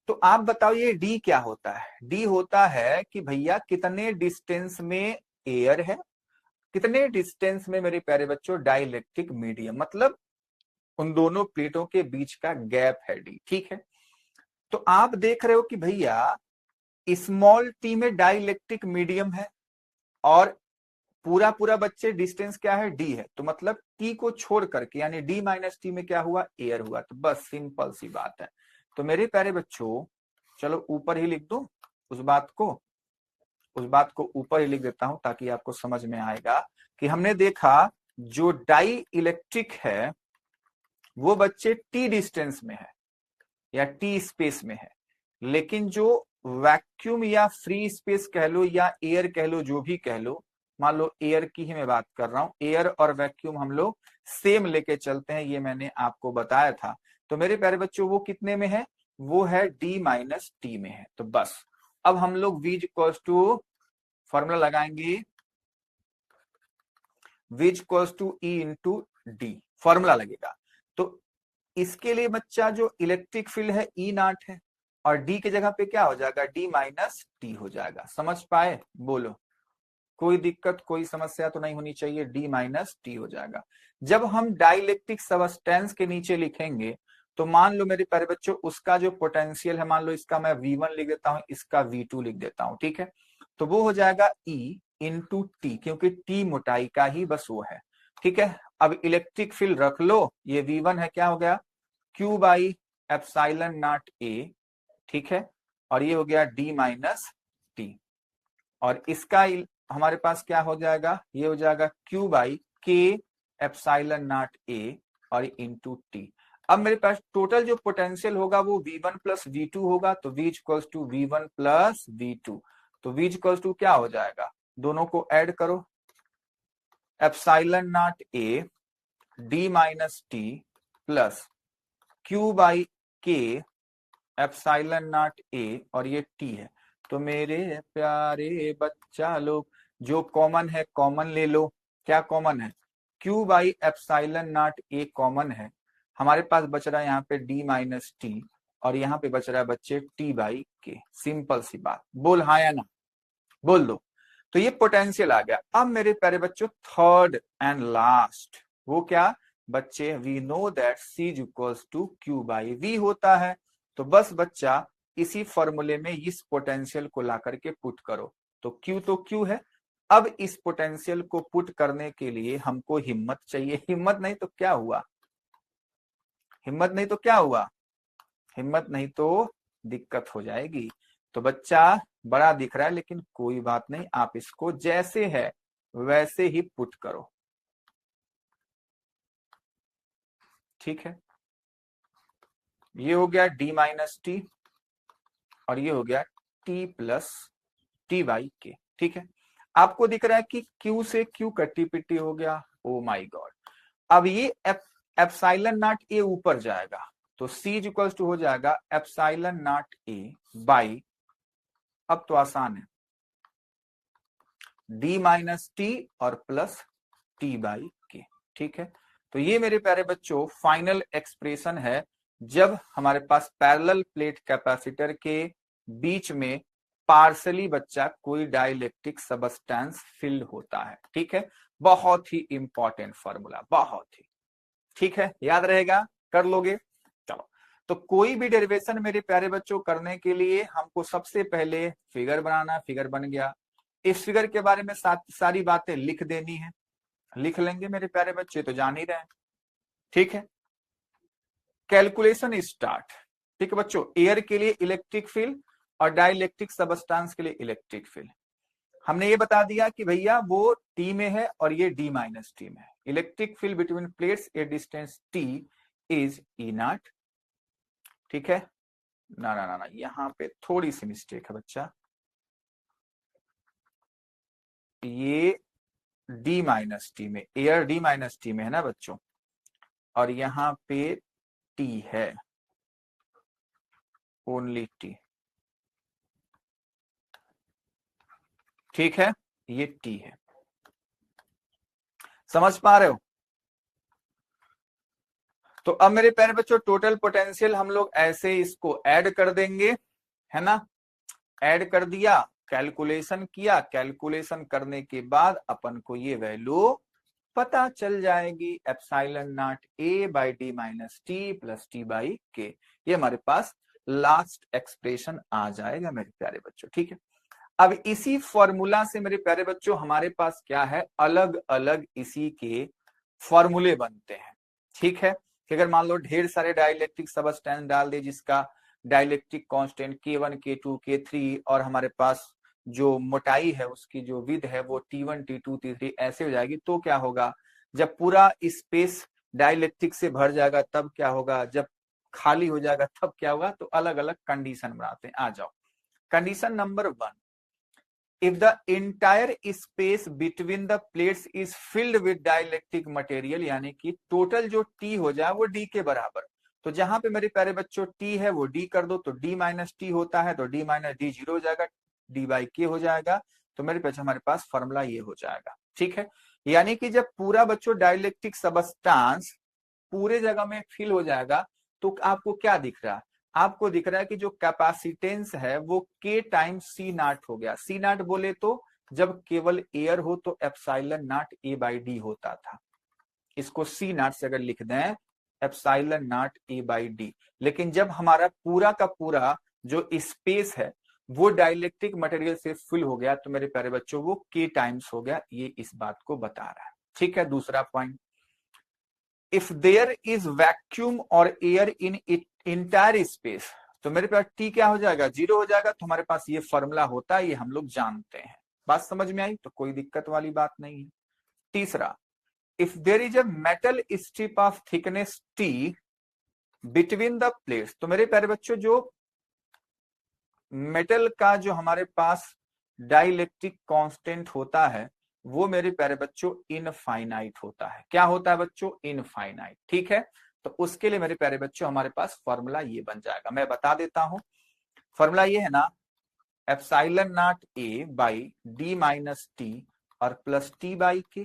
तो आप बताओ ये d क्या होता है। d होता है कि भैया कितने डिस्टेंस में एयर है, कितने डिस्टेंस में मेरे प्यारे बच्चों डाइलेक्ट्रिक मीडियम, मतलब उन दोनों प्लेटों के बीच का गैप है d। ठीक है, तो आप देख रहे हो कि भैया स्मॉल टी में डाइलेक्ट्रिक मीडियम है और पूरा पूरा बच्चे डिस्टेंस क्या है, डी है। तो मतलब टी को छोड़ करके यानी डी माइनस टी में क्या हुआ, एयर हुआ। तो बस सिंपल सी बात है। तो मेरे प्यारे बच्चों चलो ऊपर ही लिख दो उस बात को, उस बात को ऊपर ही लिख देता हूं ताकि आपको समझ में आएगा कि हमने देखा जो डाई इलेक्ट्रिक है वो बच्चे टी डिस्टेंस में है या टी स्पेस में है, लेकिन जो वैक्यूम या फ्री स्पेस कह लो या एयर कह लो, जो भी कह लो, मान लो एयर की ही मैं बात कर रहा हूं, एयर और वैक्यूम हम लोग सेम लेके चलते हैं, ये मैंने आपको बताया था। तो मेरे प्यारे बच्चों वो कितने में है, वो है डी माइनस टी में है। तो बस अब हम लोग v इक्वल्स टू फॉर्मूला लगाएंगे, v equals to E into D formula लगेगा। तो इसके लिए बच्चा जो इलेक्ट्रिक फील्ड है ई नाट है और डी के जगह पे क्या हो जाएगा, डी माइनस टी हो जाएगा। समझ पाए, बोलो कोई दिक्कत कोई समस्या तो नहीं होनी चाहिए, डी माइनस टी हो जाएगा। जब हम डाइलेक्ट्रिक सबस्टेंस के नीचे लिखेंगे तो मान लो मेरे प्यारे बच्चों उसका जो पोटेंशियल है, मान लो इसका मैं V1 लिख देता हूं, इसका V2 लिख देता हूं। ठीक है, तो वो हो जाएगा E इंटू टी, क्योंकि टी मोटाई का ही बस वो है। ठीक है, अब इलेक्ट्रिक फील्ड रख लो, ये V1 है, क्या हो गया Q बाई एप्सिलॉन नॉट ए। ठीक है, और ये हो गया डी माइनस टी, और इसका हमारे पास क्या हो जाएगा, ये हो जाएगा Q बाई के एप्सिलॉन नॉट ए और इंटू टी। अब मेरे पास टोटल जो पोटेंशियल होगा वो V1 प्लस V2 होगा, तो V equals to V1 plus V2। तो V इक्वल्स टू क्या हो जाएगा, दोनों को ऐड करो, epsilon naught A D minus T plus Q by के एप्सिलॉन नॉट ए और ये टी है। तो मेरे प्यारे बच्चा लोग जो कॉमन है कॉमन ले लो। क्या कॉमन है? Q by epsilon not a common है। हमारे पास बच रहा है यहाँ पे D माइनस टी, और यहाँ पे बच रहा है बच्चे T बाई के। सिंपल सी बात, बोल हाँ या ना, बोल दो। तो ये पोटेंशियल आ गया। अब मेरे प्यारे बच्चों थर्ड एंड लास्ट, वो क्या बच्चे? We know that C is equals to Q by V होता है। तो बस बच्चा इसी फॉर्मूले में इस पोटेंशियल को ला करके पुट करो। तो Q है। अब इस पोटेंशियल को पुट करने के लिए हमको हिम्मत चाहिए। हिम्मत नहीं तो क्या हुआ? हिम्मत नहीं तो क्या हुआ? हिम्मत नहीं तो दिक्कत हो जाएगी। तो बच्चा बड़ा दिख रहा है, लेकिन कोई बात नहीं, आप इसको जैसे है वैसे ही पुट करो। ठीक है, ये हो गया D माइनस टी, और ये हो गया T प्लस T बाई के। ठीक है, आपको दिख रहा है कि Q से Q कट्टी पिट्टी हो गया। ओ माई गॉड। अब ये एप्साइलन नॉट ए ऊपर जाएगा, तो C इज इक्वल्स टू हो जाएगा एप्साइलन नॉट ए बाई, अब तो आसान है, D माइनस टी और प्लस T बाई के। ठीक है, तो ये मेरे प्यारे बच्चों फाइनल एक्सप्रेशन है जब हमारे पास पैरेलल प्लेट कैपेसिटर के बीच में पार्सली बच्चा कोई डाइलेक्ट्रिक सबस्टेंस फिल होता है। ठीक है, बहुत ही इंपॉर्टेंट फॉर्मूला, बहुत ही। ठीक है, याद रहेगा, कर लोगे। चलो, तो कोई भी डेरिवेशन मेरे प्यारे बच्चों करने के लिए हमको सबसे पहले फिगर बनाना। फिगर बन गया, इस फिगर के बारे में सारी बातें लिख देनी है। लिख लेंगे मेरे प्यारे बच्चे, तो जान ही रहे हैं। ठीक है, कैलकुलेशन स्टार्ट। ठीक है बच्चों, एयर के लिए इलेक्ट्रिक फील्ड और डाइलेक्ट्रिक सबस्टेंस के लिए इलेक्ट्रिक फील्ड हमने ये बता दिया कि भैया वो टी में है और ये डी माइनस टी में है। Electric field between plates A distance T is E not. ठीक है, ना ना ना ना, यहाँ पे थोड़ी सी मिस्टेक है बच्चा, ये डी माइनस टी में, एयर डी माइनस टी में है ना बच्चों, और यहाँ पे टी है, ओनली टी। ठीक है, ये टी है, समझ पा रहे हो? तो अब मेरे प्यारे बच्चों टोटल पोटेंशियल हम लोग ऐसे इसको ऐड कर देंगे, है ना। ऐड कर दिया, कैलकुलेशन किया, कैलकुलेशन करने के बाद अपन को ये वैल्यू पता चल जाएगी, epsilon naught A by D minus T plus T by के। ये हमारे पास लास्ट एक्सप्रेशन आ जाएगा मेरे प्यारे बच्चों। ठीक है, अब इसी फॉर्मूला से मेरे प्यारे बच्चों हमारे पास क्या है, अलग अलग इसी के फॉर्मूले बनते हैं। ठीक है, कि अगर मान लो ढेर सारे डाइलेक्ट्रिक सबस्टेंस डाल दे जिसका dielectric constant K1 K2 K3 और हमारे पास जो मोटाई है उसकी जो विड्थ है वो T1 T2 T3 ऐसे हो जाएगी, तो क्या होगा, जब पूरा स्पेस डाइलेक्ट्रिक से भर जाएगा तब क्या होगा, जब खाली हो जाएगा तब क्या होगा। तो अलग अलग कंडीशन बनाते हैं, आ जाओ। Condition number 1, if the entire space between the plates is filled with dielectric material, यानी कि टोटल जो T हो जाए वो D के बराबर। तो जहां पे मेरे प्यारे बच्चों T है वो D कर दो, तो D माइनस टी होता है, तो D माइनस डी 0 हो जाएगा, D बाई के हो जाएगा। तो मेरे बच्चों हमारे पास फॉर्मूला ये हो जाएगा। ठीक है, यानी कि जब पूरा बच्चों डाइलेक्ट्रिक सबस्टेंस पूरे जगह में फिल हो जाएगा तो आपको क्या दिख रहा है, आपको दिख रहा है कि जो कैपेसिटेंस है वो K टाइम्स सी नाट हो गया। सी नाट बोले तो जब केवल एयर हो तो epsilon naught A by D होता था, इसको सी नाट से अगर लिख दें epsilon naught A by D. लेकिन जब हमारा पूरा का पूरा जो स्पेस है वो डाइलेक्ट्रिक मटेरियल से फिल हो गया तो मेरे प्यारे बच्चों वो K टाइम्स हो गया, ये इस बात को बता रहा है। ठीक है, दूसरा point, if there is vacuum और एयर इन इंटायर स्पेस, तो मेरे पास T क्या हो जाएगा, 0 हो जाएगा। तो हमारे पास ये फॉर्मूला होता है, ये हम लोग जानते हैं। बात समझ में आई? तो कोई दिक्कत वाली बात नहीं है। तीसरा, if there is a metal strip of thickness T between the plates, तो मेरे प्यारे बच्चों जो मेटल का जो हमारे पास डाइलेक्ट्रिक कांस्टेंट होता है वो मेरे प्यारे बच्चों इनफाइनाइट होता है। क्या होता है बच्चों, इनफाइनाइट। ठीक है, तो उसके लिए मेरे प्यारे बच्चों हमारे पास फॉर्मूला ये बन जाएगा, मैं बता देता हूं। फॉर्मूला ये है ना, epsilon naught A by D minus T और प्लस टी बाई के।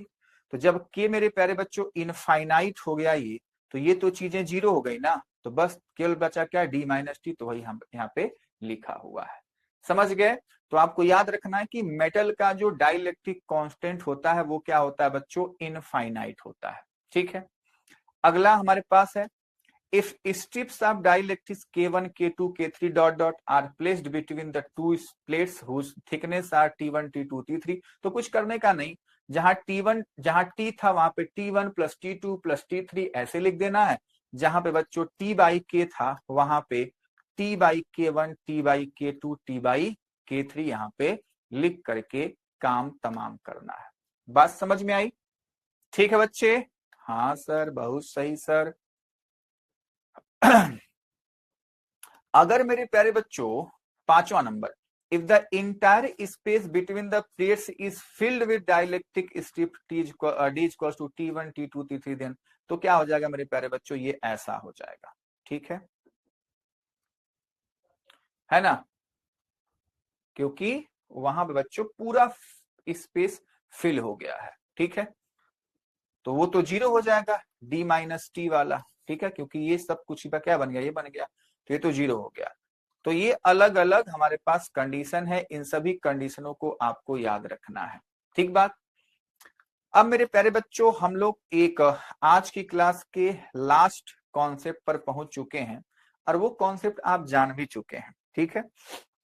तो जब के मेरे प्यारे बच्चों इनफाइनाइट हो गया ये, तो ये तो चीजें जीरो हो गई ना, तो बस केवल बचा क्या, डी माइनस टी, तो वही हम यहाँ पे लिखा हुआ है। समझ गए? तो आपको याद रखना है कि मेटल का जो डाइलेक्ट्रिक कांस्टेंट होता है वो क्या होता है बच्चों, इनफाइनाइट होता है। ठीक है, अगला हमारे पास है, if strips of dielectrics K1, K2, K3 dot dot are placed between the two plates whose thickness are T1, T2, T3, तो कुछ करने का नहीं, जहां T1 जहां T था वहां पे T1 plus T2 plus T3 ऐसे लिख देना है, जहां पे बच्चों T बाई K था वहां पे T by K1, T by K2, T by K3 यहाँ पे लिख करके काम तमाम करना है। बात समझ में आई? ठीक है बच्चे? हाँ सर, बहुत सही सर। अगर मेरे प्यारे बच्चों, पांचवा number, if the entire space between the plates is filled with dielectric strip D equals to T1, T2, T3, then तो क्या हो जाएगा मेरे प्यारे बच्चों, ये ऐसा हो जाएगा। ठीक है ना, क्योंकि वहां पे बच्चों पूरा स्पेस फिल हो गया है। ठीक है, तो वो तो जीरो हो जाएगा, डी माइनस टी वाला। ठीक है, क्योंकि ये सब कुछ का क्या बन गया, ये बन गया, तो ये तो जीरो हो गया। तो ये अलग अलग हमारे पास कंडीशन है, इन सभी कंडीशनों को आपको याद रखना है। ठीक बात। अब मेरे प्यारे बच्चों, हम लोग एक आज की क्लास के लास्ट कॉन्सेप्ट पर पहुंच चुके हैं, और वो कॉन्सेप्ट आप जान भी चुके हैं। ठीक है,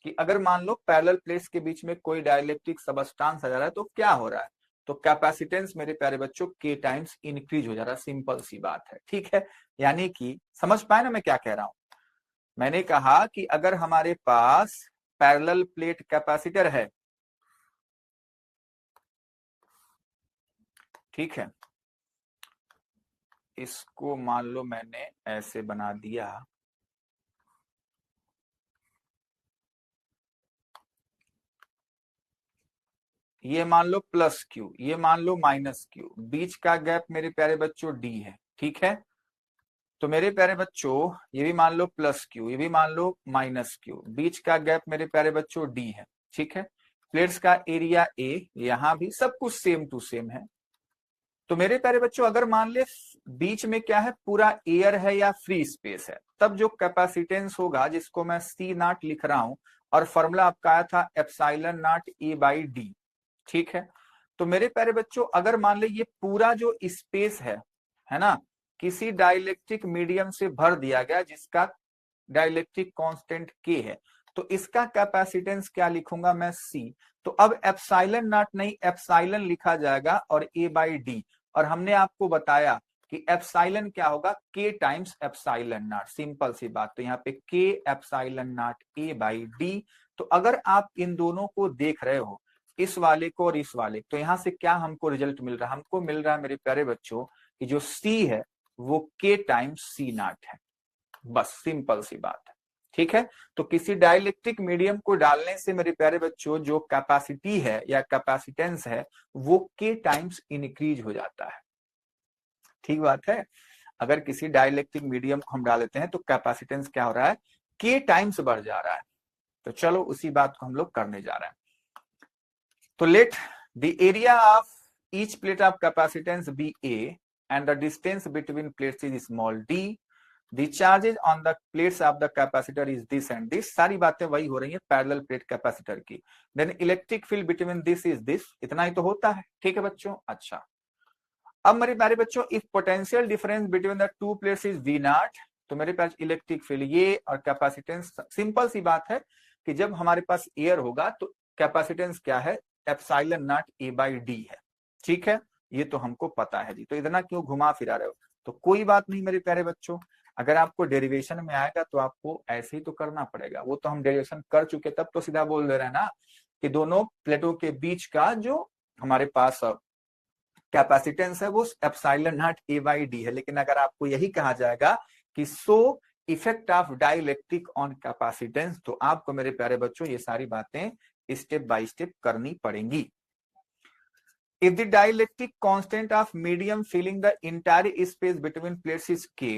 कि अगर मान लो पैरेलल प्लेट्स के बीच में कोई डाइलेक्ट्रिक सबस्टांस आ जा रहा है तो क्या हो रहा है, तो कैपेसिटेंस मेरे प्यारे बच्चों के टाइम्स इंक्रीज हो जा रहा है। सिंपल सी बात है। ठीक है, यानी कि समझ पाए ना मैं क्या कह रहा हूं? मैंने कहा कि अगर हमारे पास पैरेलल प्लेट कैपेसिटर है, ठीक है, इसको मान लो मैंने ऐसे बना दिया, ये मान लो प्लस क्यू, ये मान लो माइनस क्यू, बीच का गैप मेरे प्यारे बच्चों डी है। ठीक है, तो मेरे प्यारे बच्चों ये भी मान लो प्लस क्यू, ये भी मान लो माइनस क्यू, बीच का गैप मेरे प्यारे बच्चों डी है। ठीक है, प्लेट्स का एरिया ए, यहां भी सब कुछ सेम टू सेम है। तो मेरे प्यारे बच्चों अगर मान ले बीच में क्या है, पूरा एयर है या फ्री स्पेस है, तब जो कैपेसिटेंस होगा, जिसको मैं सी नॉट लिख रहा हूं, और फॉर्मूला आपका आया था epsilon naught A by D. ठीक है, तो मेरे प्यारे बच्चों अगर मान ले ये पूरा जो स्पेस है ना, किसी डाइलेक्ट्रिक मीडियम से भर दिया गया जिसका डाइलेक्ट्रिक कांस्टेंट के है, तो इसका कैपेसिटेंस क्या लिखूंगा मैं, सी। तो अब एप्सिलॉन नॉट नहीं, एप्सिलॉन लिखा जाएगा और ए बाई डी, और हमने आपको बताया कि एप्सिलॉन क्या होगा, के टाइम्स एप्सिलॉन नॉट। सिंपल सी बात, तो यहाँ पे के epsilon naught A by D. तो अगर आप इन दोनों को देख रहे हो, इस वाले को और इस वाले, तो यहां से क्या हमको रिजल्ट मिल रहा है, हमको मिल रहा है मेरे प्यारे बच्चों कि जो सी है वो के टाइम्स सी नॉट है। बस सिंपल सी बात है। ठीक है, तो किसी डाइलेक्ट्रिक मीडियम को डालने से मेरे प्यारे बच्चों जो कैपेसिटी है या कैपेसिटेंस है वो के टाइम्स इंक्रीज हो जाता है। ठीक बात है, अगर किसी डाइलेक्ट्रिक मीडियम को हम डाल देते हैं तो कैपेसिटेंस क्या हो रहा है, के टाइम्स बढ़ जा रहा है। तो चलो उसी बात को हम लोग करने जा रहे हैं। तो let the area of each plate of capacitance be A and the distance between plates is small d, the charges on the plates of the capacitor is this and this। सारी बातें वही हो रही है पैरेलल प्लेट कैपेसिटर की। Then electric field between this is this, इतना ही तो होता है। ठीक है बच्चों, अच्छा अब मेरे प्यारे बच्चों if potential difference between the two plates is V naught, तो मेरे पास इलेक्ट्रिक फील्ड ये और कैपेसिटेंस, सिंपल सी बात है कि जब हमारे पास एयर होगा तो कैपेसिटेंस क्या है, epsilon naught A by D है। ठीक है, ये तो हमको पता है जी, तो इतना क्यों घुमा फिरा रहे हो, तो कोई बात नहीं मेरे प्यारे बच्चों, अगर आपको डेरिवेशन में आएगा तो आपको ऐसे ही तो करना पड़ेगा, वो तो हम डेरिवेशन कर चुके, तब तो सीधा बोल दे रहे हैं ना कि दोनों प्लेटों के बीच का जो हमारे पास कैपेसिटेंस है वो epsilon naught A by D है। लेकिन अगर आपको यही कहा जाएगा कि so effect of dielectric on capacitance, तो आपको मेरे प्यारे बच्चों ये सारी बातें स्टेप बाय स्टेप करनी पड़ेंगी। If the dielectric constant of medium filling the entire space between plates is K,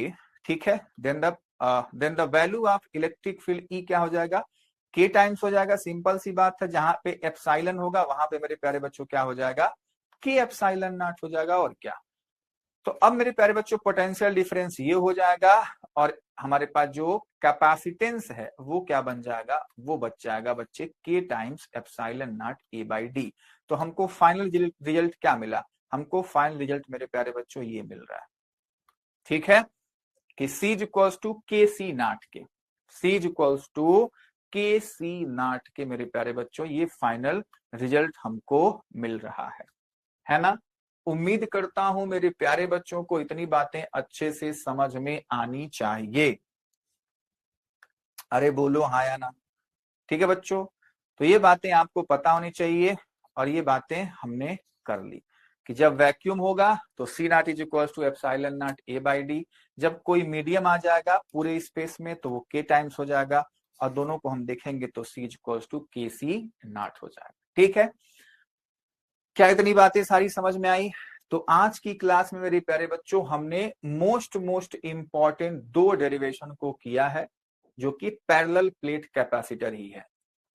ठीक है, then the value of electric field E क्या हो जाएगा, K टाइम्स हो जाएगा। सिंपल सी बात है, जहां पे एप्सिलॉन होगा वहां पे मेरे प्यारे बच्चों क्या हो जाएगा, के एप्सिलॉन नॉट हो जाएगा और क्या। तो अब मेरे प्यारे बच्चों पोटेंशियल डिफरेंस ये हो जाएगा और हमारे पास जो कैपेसिटेंस है वो क्या बन जाएगा, वो बच जाएगा बच्चे के times epsilon naught A by D. तो हमको फाइनल रिजल्ट क्या मिला, हमको फाइनल रिजल्ट मेरे प्यारे बच्चों ये मिल रहा है, ठीक है, कि C इज इक्वल्स टू के सी नॉट के, C इज इक्वल्स टू के सी नॉट के मेरे प्यारे बच्चों ये फाइनल रिजल्ट हमको मिल रहा है ना। उम्मीद करता हूं मेरे प्यारे बच्चों को इतनी बातें अच्छे से समझ में आनी चाहिए। अरे बोलो हाँ या ना। ठीक है बच्चों, तो ये बातें आपको पता होनी चाहिए और ये बातें हमने कर ली कि जब वैक्यूम होगा तो C naught is equal to epsilon naught A by D, जब कोई मीडियम आ जाएगा पूरे स्पेस में तो वो के टाइम्स हो जाएगा और दोनों को हम देखेंगे तो सी इज इक्वल टू के सी नॉट हो जाएगा। ठीक है, क्या इतनी बातें सारी समझ में आई। तो आज की क्लास में मेरे प्यारे बच्चों हमने मोस्ट इंपॉर्टेंट दो डेरिवेशन को किया है जो कि पैरेलल प्लेट कैपेसिटर ही है।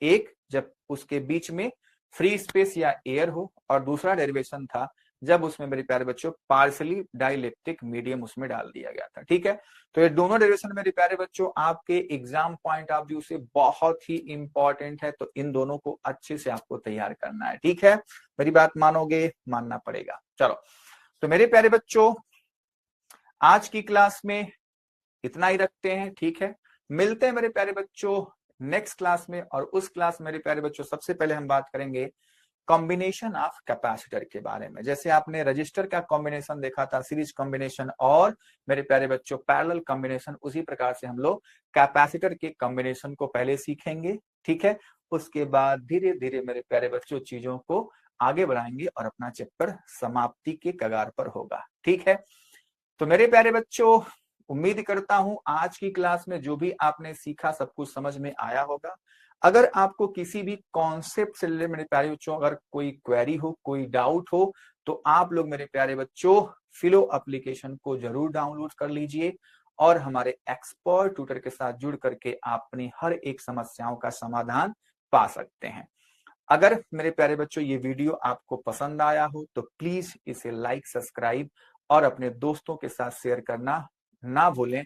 एक जब उसके बीच में फ्री स्पेस या एयर हो और दूसरा डेरिवेशन था जब उसमें मेरे प्यारे बच्चों पार्सली डाइलेक्ट्रिक मीडियम उसमें डाल दिया गया था। ठीक है, तो ये दोनों डेरिवेशन मेरे प्यारे बच्चों आपके एग्जाम पॉइंट ऑफ व्यू से बहुत ही इंपॉर्टेंट है, तो इन दोनों को अच्छे से आपको तैयार करना है। ठीक है, मेरी बात मानोगे, मानना पड़ेगा। चलो, तो मेरे प्यारे बच्चों आज की क्लास में इतना ही रखते हैं। ठीक है, मिलते हैं मेरे प्यारे बच्चों नेक्स्ट क्लास में, और उस क्लास मेरे प्यारे बच्चों सबसे पहले हम बात करेंगे कॉम्बिनेशन ऑफ कैपेसिटर के बारे में। जैसे आपने रजिस्टर का कॉम्बिनेशन देखा था, सीरीज कॉम्बिनेशन और मेरे प्यारे बच्चों पैरेलल कॉम्बिनेशन, उसी प्रकार से हम लोग कैपेसिटर के कॉम्बिनेशन को पहले सीखेंगे। ठीक है, उसके बाद धीरे धीरे मेरे प्यारे बच्चों चीजों को आगे बढ़ाएंगे और अपना चैप्टर समाप्ति के कगार पर होगा। ठीक है, तो मेरे प्यारे बच्चों उम्मीद करता हूं आज की क्लास में जो भी आपने सीखा सब कुछ समझ में आया होगा। अगर आपको किसी भी कॉन्सेप्ट से रिलेटेड मेरे प्यारे बच्चों अगर कोई क्वेरी हो, कोई डाउट हो, तो आप लोग मेरे प्यारे बच्चों फिलो एप्लीकेशन को जरूर डाउनलोड कर लीजिए और हमारे एक्सपर्ट ट्यूटर के साथ जुड़ करके आप अपनी हर एक समस्याओं का समाधान पा सकते हैं। अगर मेरे प्यारे बच्चों ये वीडियो आपको पसंद आया हो तो प्लीज इसे लाइक, सब्सक्राइब और अपने दोस्तों के साथ शेयर करना ना भूलें,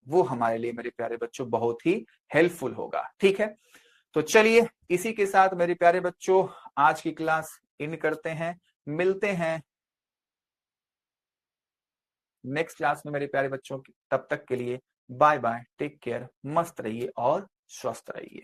वो हमारे लिए मेरे प्यारे बच्चों बहुत ही हेल्पफुल होगा। ठीक है, तो चलिए इसी के साथ मेरे प्यारे बच्चों आज की क्लास इन करते हैं, मिलते हैं नेक्स्ट क्लास में मेरे प्यारे बच्चों। तब तक के लिए बाय बाय, टेक केयर, मस्त रहिए और स्वस्थ रहिए।